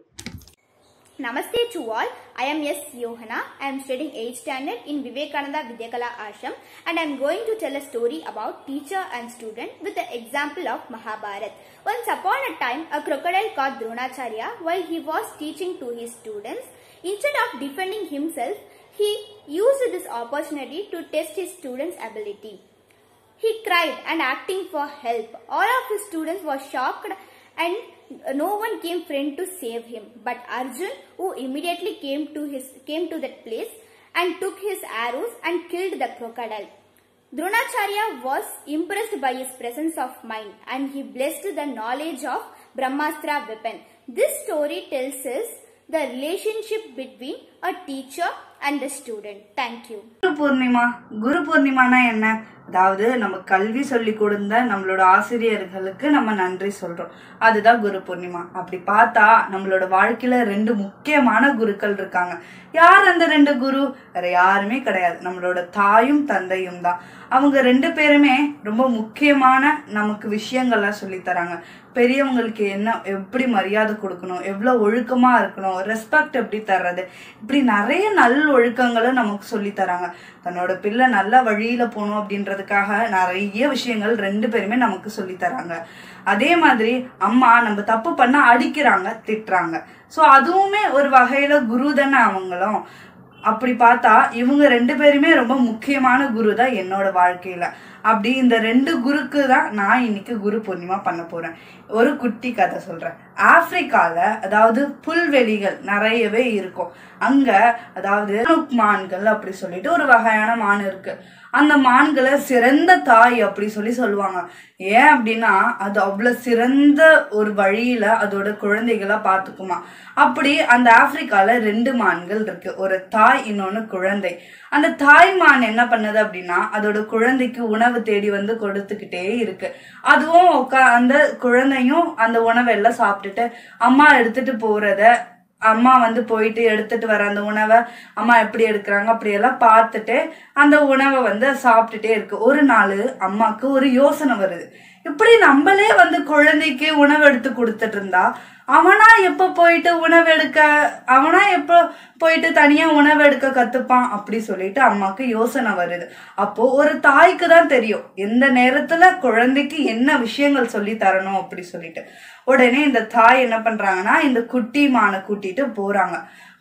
Namaste to all. I am S. Yohana. I am studying 8th standard in Vivekananda Vidyakala Ashram and I am going to tell a story about teacher and student with the example of Mahabharat. Once upon a time, a crocodile caught Dronacharya while he was teaching to his students. Instead of defending himself, he used this opportunity to test his students' ability. He cried and acting for help. All of his students were shocked and no one came friend to save him. But Arjun, who immediately came to that place and took his arrows and killed the crocodile. Dronacharya was impressed by his presence of mind and he blessed the knowledge of Brahmastra weapon. This story tells us the relationship between a teacher and the student. Thank you. குரு பூர்ணிமானா என்ன? அதாவது நம்ம கல்வி சொல்லி கொடுத்த நம்மளோட ஆசிரியர்களுக்கு நம்ம நன்றி சொல்றோம். அதுதான் குரு பூர்ணிமா. அப்படி பார்த்தா நம்மளோட வாழ்க்கையில 2 முக்கியமான குருக்கள் இருக்காங்க. யார் அந்த 2 குரு? வேற யாருமே கிடையாது, நம்மளோட தாயும் தந்தையும் தான். அவங்க 2 பேருமே ரொம்ப முக்கியமான நமக்கு விஷயங்கள்லாம் சொல்லி தராங்க. பெரியவங்களுக்கு எப்படி மரியாதை கொடுக்கணும், எவ்வளவு ஒழுக்கமா இருக்கணும், ரெஸ்பெக்ட் எப்படி தர்றது, இப்படி நிறைய நல்ல ஒழுக்கங்களை நமக்கு சொல்லி தராங்க. தன்னோட பிள்ளை நல்ல வழியில போகணும் அப்படின்றதுக்காக நிறைய விஷயங்கள் 2 பேருமே நமக்கு சொல்லி தராங்க. அதே மாதிரி அம்மா நம்ம தப்பு பண்ண அடிக்கிறாங்க, திட்டுறாங்க. ஸோ அதுவுமே ஒரு வகையில குரு தானே அவங்களும். அப்படி பார்த்தா இவங்க 2 பேருமே ரொம்ப முக்கியமான குரு தான் என்னோட வாழ்க்கையில. அப்படி இந்த 2 குருக்கு தான் நான் இன்னைக்கு குரு பூர்ணிமா பண்ண போறேன். ஒரு குட்டி கதை சொல்றேன். ஆப்பிரிக்கால அதாவது புல்வெளிகள் நிறையவே இருக்கும். அங்க அதாவது மான்கள் அப்படி சொல்லிட்டு ஒரு வகையான மான் இருக்கு. அந்த மான்களை சிறந்த தாய் அப்படி சொல்லுவாங்க. ஏன் அப்படின்னா அது அவ்வளவு சிறந்த ஒரு வழியில அதோட குழந்தைகளை பார்த்துக்குமா. அப்படி அந்த ஆப்பிரிக்கால 2 மான்கள் இருக்கு, ஒரு தாய் இன்னொன்னு குழந்தை. அந்த தாய் மான் என்ன பண்ணுது அப்படின்னா அதோட குழந்தைக்கு உணவு தேடி வந்து கொடுத்துக்கிட்டே இருக்கு. அதுவும் அந்த குழந்தையும் அந்த உணவை எல்லாம் சாப்பிட்டுட்டு அம்மா எடுத்துட்டு போறத, அம்மா வந்து போயிட்டு எடுத்துட்டு வர அந்த உணவை அம்மா எப்படி எடுக்கிறாங்க அப்படியெல்லாம் பார்த்துட்டு அந்த உணவை வந்து சாப்பிட்டுட்டே இருக்கு. ஒரு நாள் அம்மாக்கு ஒரு யோசனை வருது. இப்படி நம்மளே வந்து குழந்தைக்கு உணவு எடுத்து கொடுத்துட்டு இருந்தா அவனா எப்ப போயிட்டு தனியா உணவு எடுக்க கத்துப்பான் அப்படி சொல்லிட்டு அம்மாக்கு யோசனை வருது. அப்போ ஒரு தாய்க்கு தான் தெரியும் எந்த நேரத்துல குழந்தைக்கு என்ன விஷயங்கள் சொல்லி தரணும் அப்படி சொல்லிட்டு. உடனே இந்த தாய் என்ன பண்றாங்கன்னா இந்த குட்டி மானை கூட்டிட்டு போறாங்க.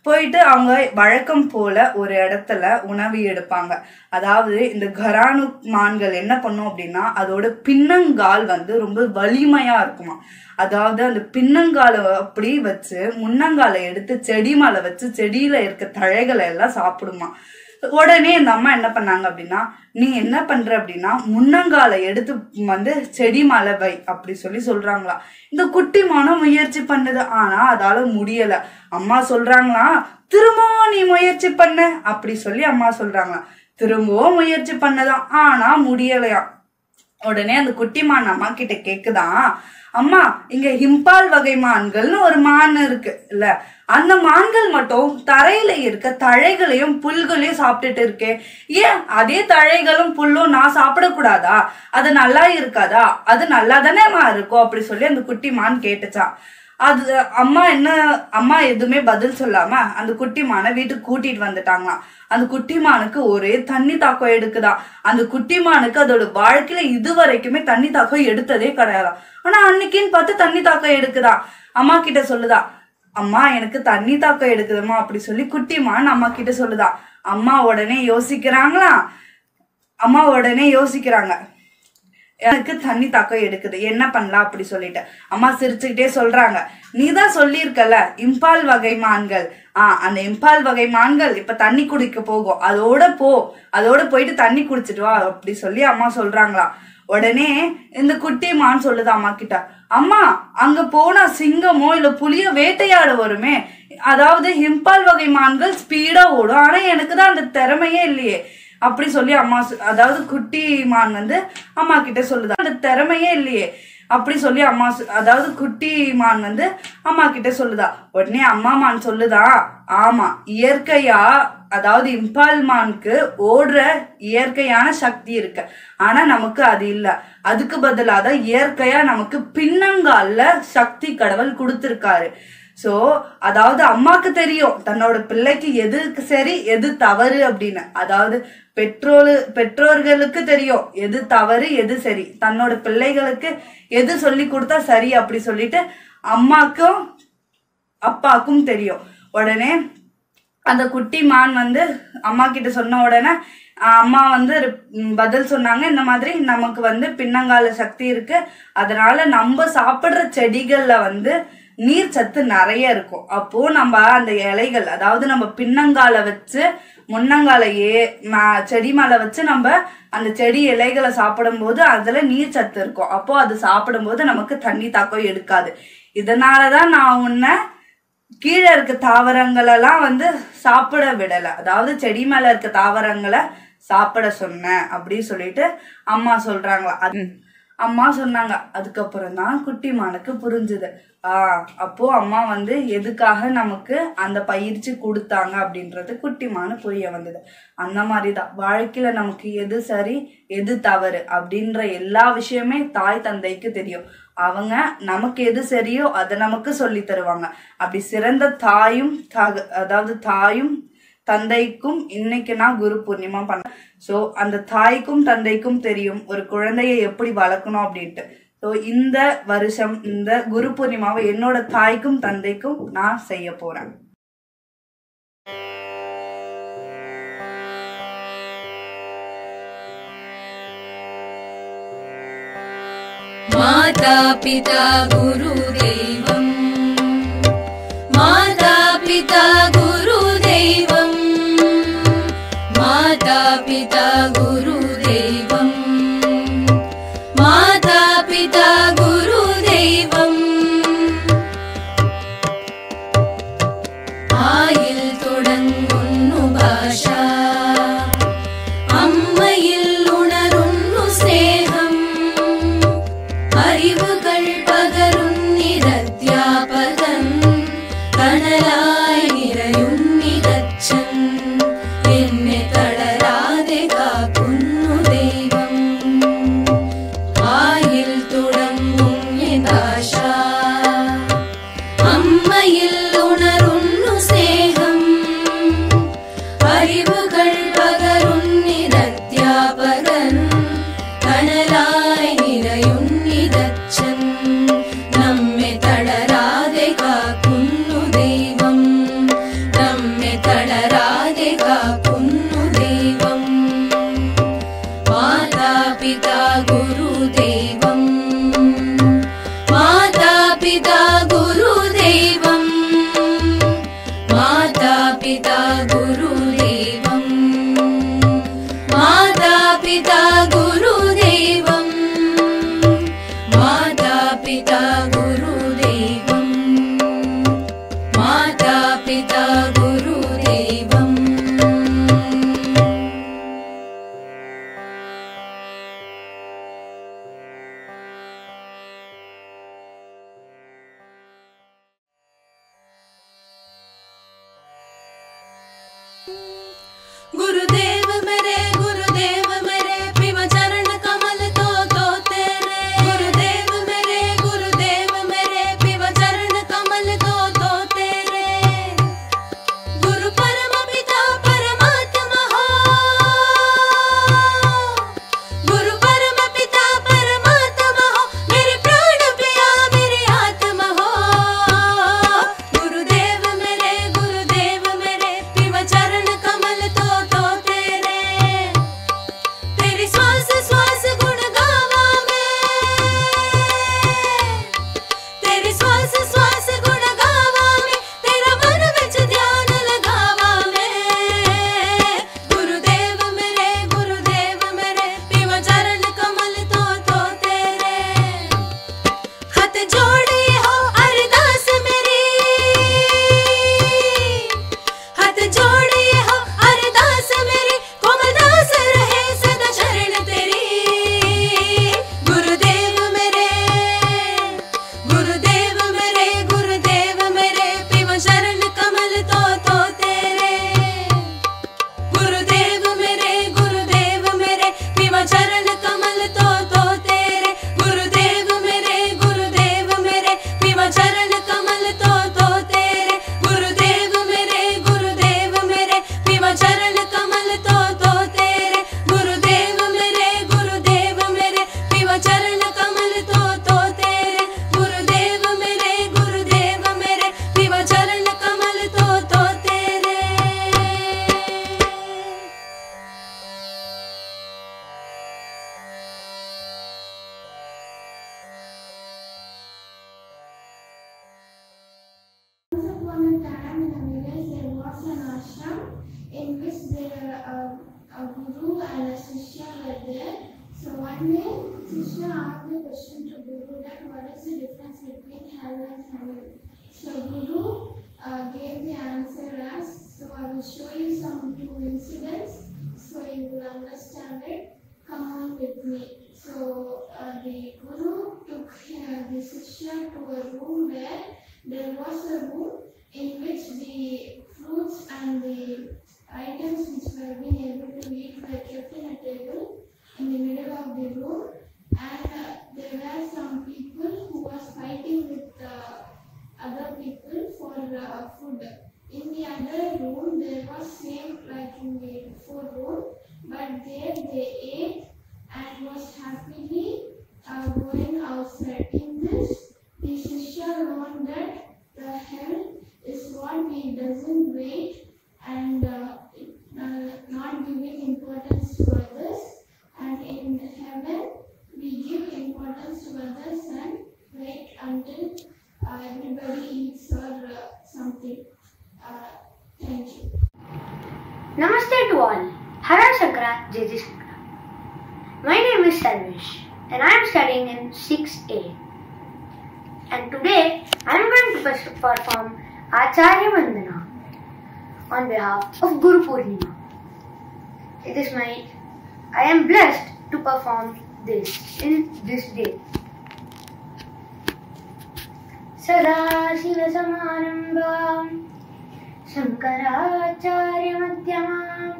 போயிட்டு அவங்க வழக்கம் போல ஒரு இடத்துல உணவு எடுப்பாங்க. அதாவது இந்த கரானு மான்கள் என்ன பண்ணும் அப்படின்னா அதோட பின்னங்கால் வந்து ரொம்ப வலிமையா இருக்குமா. அதாவது அந்த பின்னங்காலை அப்படி வச்சு முன்னங்காலை எடுத்து செடி மேல வச்சு செடியில இருக்க தழைகளை எல்லாம் சாப்பிடுமா. உடனே இந்த அம்மா என்ன பண்ணாங்க அப்படின்னா நீ என்ன பண்ற அப்படின்னா முன்னங்காலை எடுத்து வந்து செடி மேல வை அப்படி சொல்றாங்களா. இந்த குட்டி மானம் முயற்சி பண்ணுது, ஆனா அதால முடியல. அம்மா சொல்றாங்களா திரும்பவும் நீ முயற்சி பண்ண அப்படி சொல்லி அம்மா சொல்றாங்களா. திரும்பவும் முயற்சி பண்ணதான், ஆனா முடியலையா. உடனே அந்த குட்டிமான் அம்மா கிட்ட கேக்குதான், அம்மா இங்க இம்பால் வகை மான்கள்னு ஒரு மான் இருக்கு இல்ல, அந்த மான்கள் மட்டும் தரையில இருக்க தழைகளையும் புல்களையும் சாப்பிட்டுட்டு இருக்கே, ஏன் அதே தழைகளும் புல்லும் நான் சாப்பிடக்கூடாதா? அது நல்லா இருக்காதா? அது நல்லா தானேமா இருக்கும் அப்படி சொல்லி அந்த குட்டி மான் கேட்டுச்சான். அது அம்மா எதுவுமே பதில் சொல்லாம அந்த குட்டிமானை வீட்டுக்கு கூட்டிட்டு வந்துட்டாங்களாம். அந்த குட்டிமானுக்கு ஒரே தண்ணி தாக்கம் எடுக்குதான். அந்த குட்டிமானுக்கு அதோட வாழ்க்கையில இதுவரைக்குமே தண்ணி தாக்கம் எடுத்ததே கிடையாதான். ஆனா அன்னைக்குன்னு பார்த்து தண்ணி தாக்கம் எடுக்குதா. அம்மா கிட்ட சொல்லுதா, அம்மா எனக்கு தண்ணி தாக்கம் எடுக்குதுமா அப்படி சொல்லி குட்டிமான் அம்மா கிட்ட சொல்லுதா. அம்மா உடனே யோசிக்கிறாங்க, எனக்கு தண்ணி தாக்கம் எடுக்குது, என்ன பண்ணலாம் அப்படி சொல்லிட்டு. அம்மா சிரிச்சுக்கிட்டே சொல்றாங்க, நீதான் சொல்லியிருக்கல இம்பால் வகை மான்கள், அந்த இம்பால் வகை மான்கள் இப்ப தண்ணி குடிக்க போகும், அதோட போயிட்டு தண்ணி குடிச்சிட்டு வா அப்படி சொல்லி அம்மா சொல்றாங்களா. உடனே இந்த குட்டி மான் சொல்லுது அம்மா கிட்ட, அம்மா அங்க போனா சிங்கமோ இல்ல புலியோ வேட்டையாட வருமே, அதாவது இம்பால் வகை மான்கள் ஸ்பீடா ஓடும், ஆனா எனக்குதான் அந்த திறமையே இல்லையே அப்படி சொல்லி அம்மா, அதாவது குட்டி மான் அம்மா கிட்ட சொல்லுதா, அந்த திறமையே இல்லையே அப்படி சொல்லி அம்மா, அதாவது குட்டி மான் அம்மா கிட்ட சொல்லுதா. உடனே அம்மா மான் சொல்லுதா, ஆமா இயற்கையா, அதாவது இம்பால் மானுக்கு ஓடுற இயற்கையான சக்தி இருக்கு, ஆனா நமக்கு அது இல்ல. அதுக்கு பதிலாக இயற்கையா நமக்கு பின்னங்கால்ல சக்தி கடவுள் கொடுத்திருக்காரு. சோ அதாவது அம்மாக்கு தெரியும் தன்னோட பிள்ளைக்கு எது சரி எது தவறு அப்படின்னு, அதாவது பெற்றோர்களுக்கு தெரியும் எது தவறு எது சரி, தன்னோட பிள்ளைகளுக்கு எது சொல்லி கொடுத்தா சரி அப்படி சொல்லிட்டு அம்மாக்கும் அப்பாக்கும் தெரியும். உடனே அந்த குட்டி மான் அம்மா கிட்ட சொன்ன உடனே அம்மா பதில் சொன்னாங்க, இந்த மாதிரி நமக்கு பின்னங்கால சக்தி இருக்கு, அதனால நம்ம சாப்பிடுற செடிகள்ல நீர் சத்து நிறைய இருக்கும். அப்போ நம்ம அந்த இலைகள், அதாவது நம்ம பின்னங்கால வச்சு முன்னங்கால செடி மேல வச்சு நம்ம அந்த செடி இலைகளை சாப்பிடும் போது அதுல நீர் சத்து இருக்கும். அப்போ அது சாப்பிடும் போது நமக்கு தண்ணி தாக்கம் எடுக்காது. இதனாலதான் நான் உன்னை கீழே இருக்க தாவரங்களெல்லாம் சாப்பிட விடல, அதாவது செடி மேல இருக்க தாவரங்களை சாப்பிட சொன்னேன் அப்படின்னு சொல்லிட்டு அம்மா சொல்றாங்களா. அம்மா சொன்னாங்க. அதுக்கப்புறம் தான் குட்டிமானுக்கு புரிஞ்சுது. அப்போ அம்மா எதுக்காக நமக்கு அந்த பயிற்சி கொடுத்தாங்க அப்படின்றது குட்டிமானு புரிய வந்தது. அந்த மாதிரிதான் வாழ்க்கையில நமக்கு எது சரி எது தவறு அப்படின்ற எல்லா விஷயமே தாய் தந்தைக்கு தெரியும். அவங்க நமக்கு எது சரியோ அதை நமக்கு சொல்லி தருவாங்க. அப்படி சிறந்த தாயும் தந்தைக்கும் இன்னைக்கு நான் குரு பூர்ணிமா பண்ண. சோ அந்த தாய்க்கும் தந்தைக்கும் தெரியும் ஒரு குழந்தைய எப்படி வளர்க்கணும் அப்படின்ட்டு. ஸோ இந்த வருஷம் இந்த குரு பூர்ணிமாவை என்னோட தாய்க்கும் தந்தைக்கும் நான் செய்ய போறேன். माता पिता गुरुदेवम् माता पिता गुरुदेवम् माता पिता गुरुदेवम् माता पिता गुरुदेवम् आयिल तोडंगुन्नु भाषा अम्मयिल उणरुन्नु स्नेहम् അറിവുകൾ പകരുന്നിരധ്യാപകൻ കണലായി നിറയുന്നിതച്ഛൻ എന്നെ തളരാതെ കാക്കുന്നു ദൈവം ആയിൽ തുടങ്ങും യഥാശ അമ്മയിൽ ഉണരുന്നു സ്നേഹം അറിവുകൾ പകരുന്നിരധ്യാപകൻ കണലായി നിറയുന്നിതച്ഛൻ നമ്മെ തളരാതെ കാക്കുന്നു ദൈവം നമ്മെ തളരാതെ കാക്കുന്നു ദൈവം there. So one day, Krishna asked the question to Guru that what is the difference between hell and heaven? So Guru gave the answer as, so I will show you some two incidents so you will understand it. Come on with me. So the Guru took the Shishya to a room where there was a room in which the fruits and the items which were being able to eat were kept in a table in the middle of the room, and there were some people who was fighting with other people for food. In the other room there was same like in the before room, but there they ate and was happily going outside. In this, the Shishya learned that the hell is what we doesn't wait and not giving importance to others, and in heaven we give importance to others and wait until everybody eats or something. Thank you. Namaste to all. Hara Shankara Jai Shankara. My name is Sarvesh and I am studying in 6A. And today I am going to perform Acharya Vandana on behalf of Guru Purnima. I am blessed to perform this in this day. Sada Shiva Samarambham Shankaracharya Madhyamam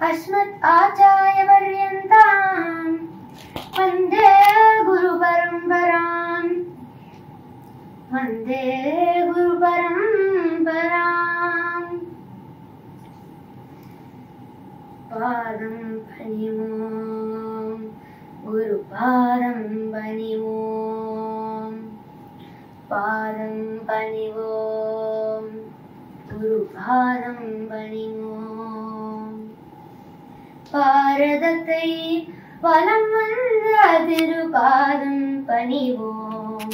Asmat Acharya Paryantam Vande Guru Paramparam Vande Guru Paramparam Padam Panimom Guru Padam Panimom Padam Panimom Guru Padam Panimom Paradatai Valam Vandra Padam Panimom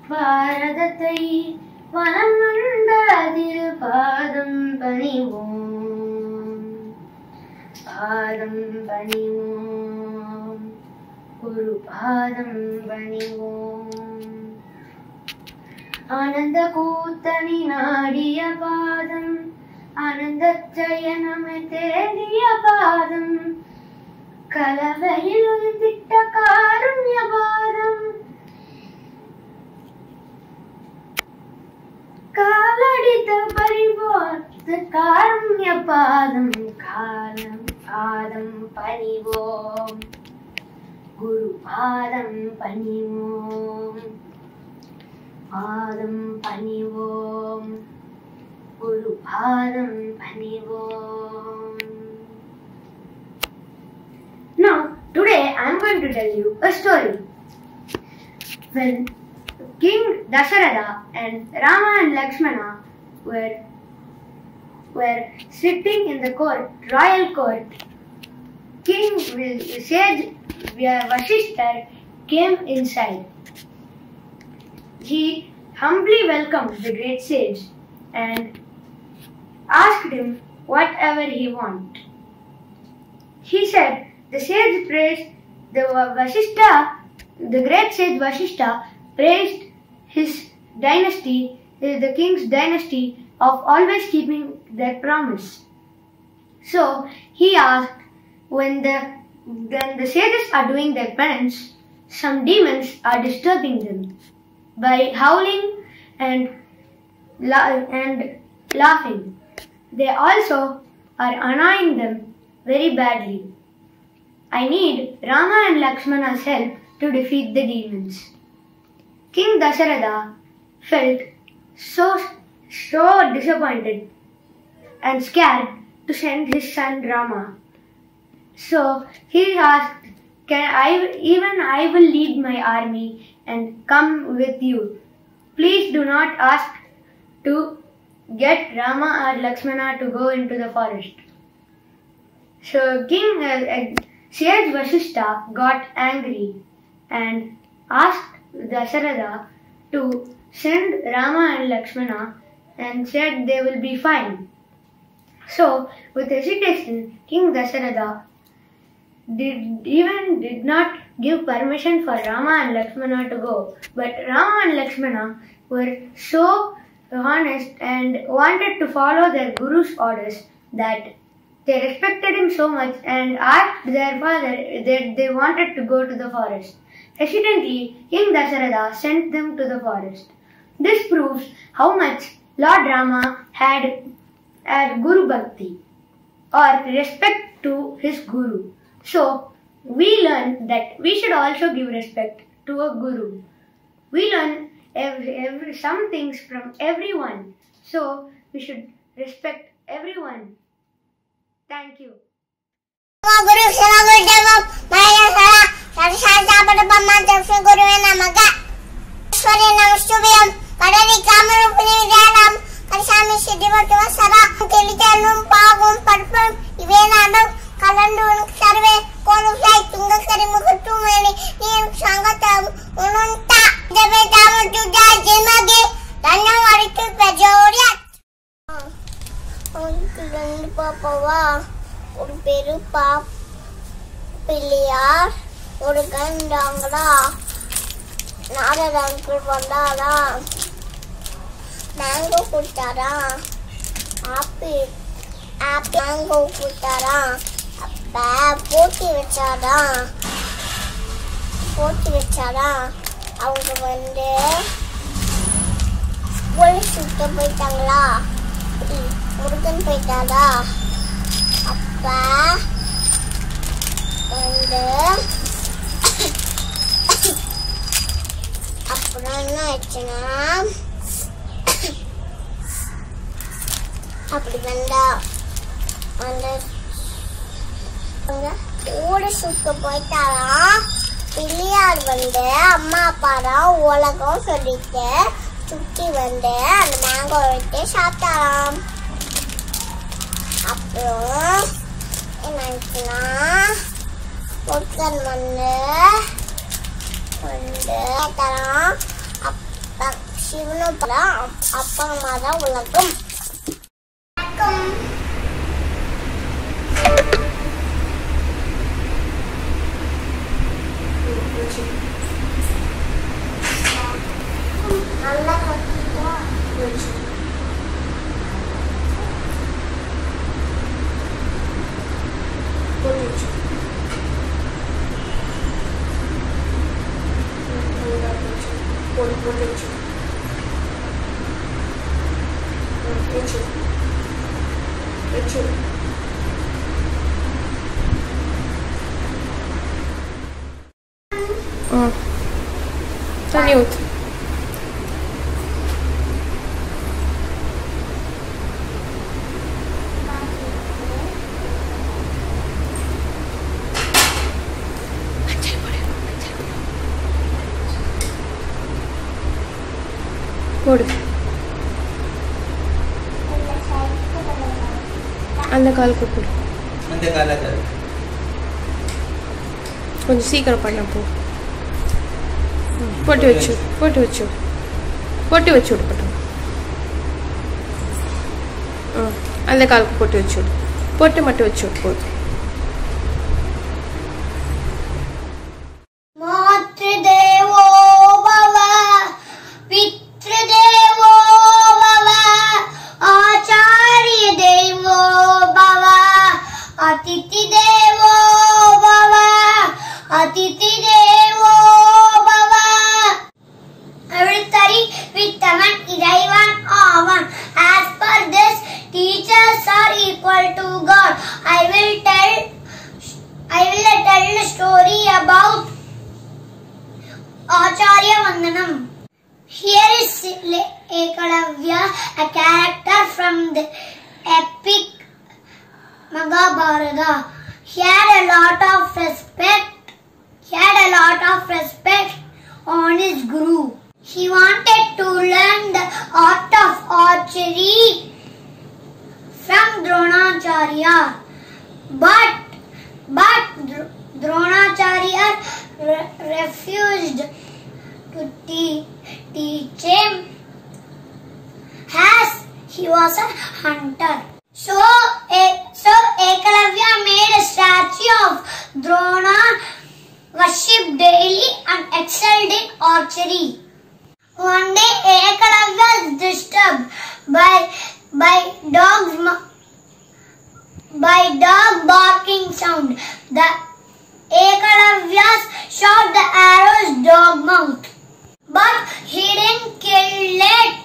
Paradatai Valam Vandra Padam Panimom Padam Panimom Guru Padam Panimom Ananda Kutani Nadiya Padam Ananda Jayaname Tediya Padam Kalavahil Ditta Karunya Padam Kaladita Parivarta Karunya Padam Kalam Padam Panivom Guru Padam Panivom Padam Panivom Guru Padam Panivom. Now, today I am going to tell you a story. When King Dasharatha and Rama and Lakshmana were sitting in the royal court, sage Vasishtha came inside. He humbly welcomed the great sage and asked him whatever he wanted. He said, the sage praised the great sage Vasishtha praised his dynasty, the king's dynasty, of always keeping their promise. So he asked, when the sages are doing their penance, some demons are disturbing them by howling and laughing. They also are annoying them very badly. I need Rama and Lakshmana's help to defeat the demons. King Dasharatha felt so disappointed and scared to send his son Rama. So he asked, I will lead my army and come with you. Please do not ask to get Rama or Lakshmana to go into the forest. So King Sage Vasishtha got angry and asked Dasharatha to send Rama and Lakshmana and said they will be fine. So with hesitation, King Dasharatha did not give permission for Rama and Lakshmana to go. But Rama and Lakshmana were so honest and wanted to follow their guru's orders that they respected him so much and asked their father that they wanted to go to the forest. Hesitantly, King Dasharatha sent them to the forest. This proves how much Lord Rama had Guru Bhakti or respect to his Guru. So, we learn that we should also give respect to a Guru. We learn some things from everyone. So, we should respect everyone. Thank you. ஒரு பெரு பிள்ளையார் ஒரு கண்டாங்களா Narada uncle வந்தாரா mango கொடுத்தாரா apple mango கொடுத்தாரா அப்ப போட்டி வச்சாரா அவங்க வந்து ஸ்கூல் சுத்த போயிட்டாங்களா முருகன் போயிட்டாரா அப்ப வந்து அப்புறம் என்ன ஆச்சுன்னா அப்படி வந்தா அந்த ஊடு சுத்த போயிட்டாரா பிள்ளையார் வந்து அம்மா அப்பாரா உலகம் சொல்லிட்டு சுத்தி வந்து அந்த மேங்கோ விட்டு சாப்பிட்டாராம். அப்புறம் என்னாச்சுன்னா பொருட்கள் வந்து தரான். அப்பா சிவனும் அப்பா அம்மா தான் உலகம். நல்லா கட்டிட்டா தண்ணி ஊத்து. போடு. அந்த காலுக்கு போடு. அந்த கால கொஞ்சம் சீக்கிரம் பண்ண போ. போட்டு வச்சு விடு. அந்த காலுக்கு போட்டு வச்சு விடு. போட்டு மட்டும் வச்சு விடு. போதும். Acharya Vandanam. Here is Ekalavya, a character from the epic Mahabharata. He had a lot of respect on his guru. He wanted to learn the art of archery from Dronacharya, but Dronacharya refused to teach him as he was a hunter. So Ekalavya made a statue of Drona story. One day Ekalavya is disturbed by dog barking sound. The Ekalavyas shot the arrow's dog mouth, but he didn't kill it.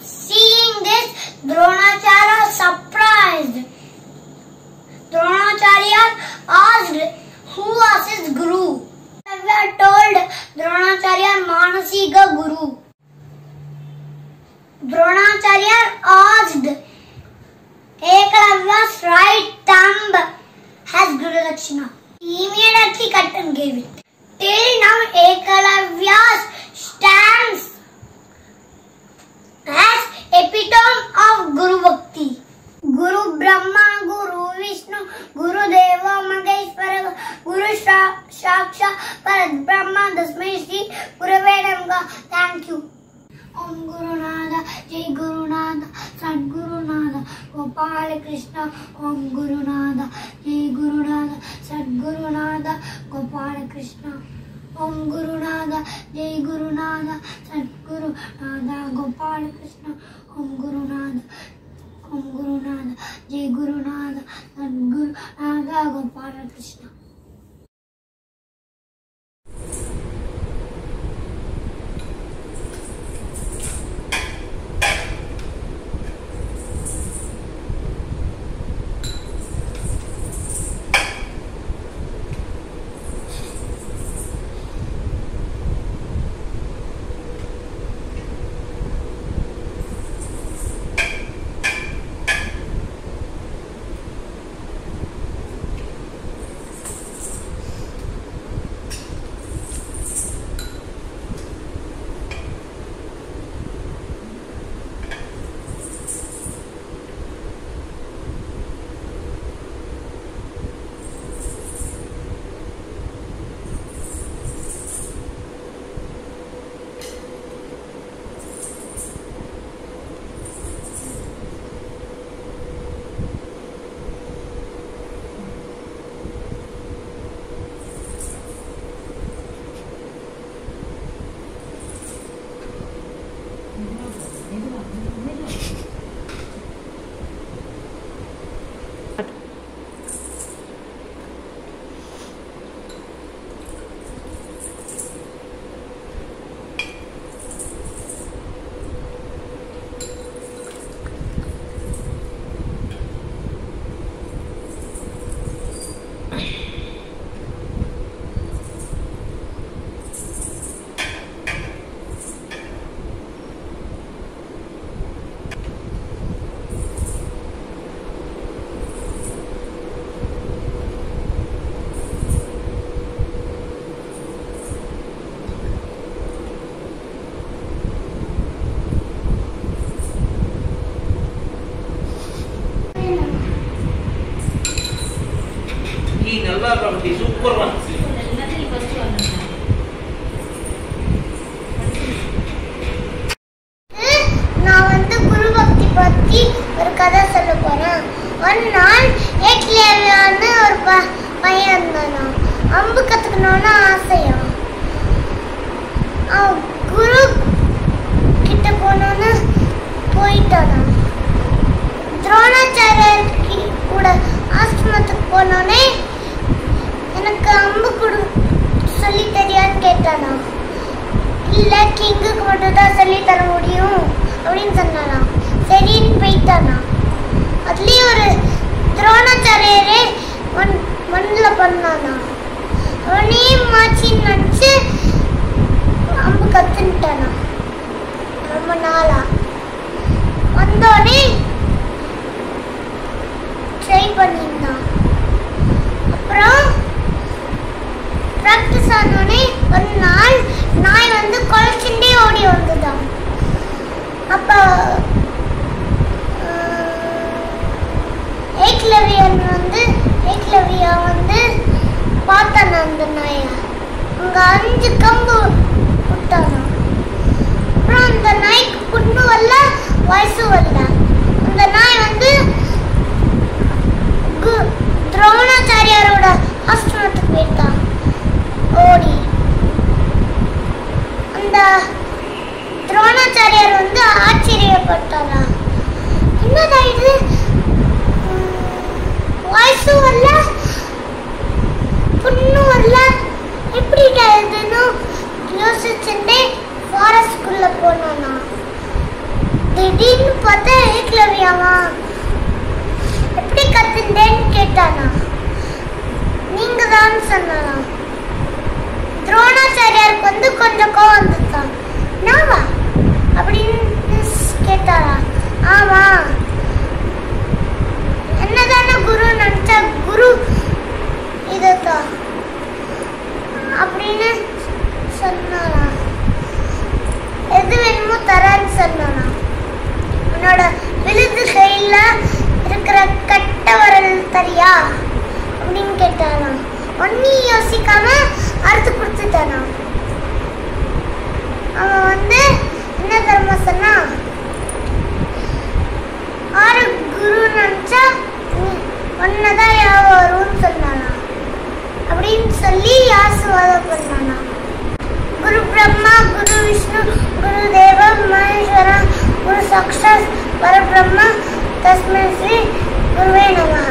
Seeing this, Dronacharya was surprised. Dronacharya asked who was his guru. Eklavya told Dronacharya Manasiga Guru. Dronacharya asked Ekalavya's right thumb as Guru Dakshina. He immediately cut and gave it. Till now, Ekalavya stands as epitome of Guru Bhakti. Guru Brahma, Guru Vishnu, Guru Deva Maheshwara, Guru Sakshat Parat Brahma, Tasmai Shri Gurave Namaha. Thank you. Om Guru Nada, Jai Guru Nada, Sadguru Nada, Gopal Krishna. Om Guru Nada, Jai Guru Nada, Sadguru Nada, Gopal Krishna. Om Guru Nada, Jai Guru Nada, Sadguru Nada, Gopal Krishna. Om Guru Nada, Jai Guru Nada, Sadguru Nada, Gopal Krishna. Super one. நான் வந்து குரு பக்தி பத்தி ஒரு கதை சொல்ல போறேன். ஒரு நாள் ஏக்லேவியான்னு ஒரு பையன் இருந்தானா. அம்பு கத்துக்கணும்னு ஆசையா. அவன் குரு கிட்ட போனோன்னு போயிட்டானா. துரோணாச்சாரியர் கூட ஆசிரமத்துக்கு போனோன்னே எனக்கு அம்பு சொல்லி தெரியான்னு கேட்டானா. இல்ல கிங்குக்கு மட்டும் தான் சொல்லி தர முடியும் அப்படின்னு சொன்னானா. சரின்னு போயிட்டானா. அதுலயும் ஒரு துரோணாச்சாரியரே மண்ணில் பண்ணானா. அவனையும் மாச்சி நடிச்சு அம்பு கத்துட்டானா. ரொம்ப நாளா வந்தோடனே ட்ரை பண்ணியிருந்தான். அப்புறம் பிராக்டிஸ் ஆனோடனே ஒரு நாள் நாய் வந்து குலைச்சுட்டே ஓடி வந்துதான். அப்போ ஏக்லவியா வந்து பார்த்தானா அந்த நாயை. அங்க 5 கம்பு விட்டானா. அப்புறம் அந்த நாய்க்கு புண்ணு வரல, வயசு வரல. அந்த நாய் வந்து போட்டாரா? என்னடா இது? வாய்ஸும் வரல, புண்ணும் வரல, எப்படிடா இதுன்னு யோசிச்சுட்டே ஃபாரஸ்ட்குள்ள போனானா. திடீர்னு பார்த்தா ஏக்லவியாமா. எப்படி கத்துட்டேன்னு கேட்டானா. நீங்க தான் சொன்னானா. துரோணாச்சாரியாருக்கு வந்து கொஞ்சம் கோவம் வந்துட்டான். நாவா அப்படின்னு கேட்டாரா. ஆமா, என்னதான குரு நினைச்சா குரு இதத்தான் அப்படின்னு சொன்னாரா. எது வேணுமோ தரேன்னு சொன்னானா. உன்னோட விழுது கையில இருக்கிற கட்ட வரல் தரியா அப்படின்னு கேட்டானா. ஒன்னும் யோசிக்காம அறுத்து கொடுத்துட்டானா. அவன் வந்து என்ன தர்ம சொன்னா, 6 குரு நினைச்சா ஒன்னதான் யாவும் வரும்னு சொன்னானா. அப்படின்னு சொல்லி ஆசீர்வாதம் பண்ணானா. குரு பிரம்மா, குரு விஷ்ணு, குரு தேவ மகேஸ்வரா, குரு சாக்ஷாத் பரபிரம்மா, தஸ்மை ஸ்ரீ குருவே நமஹ.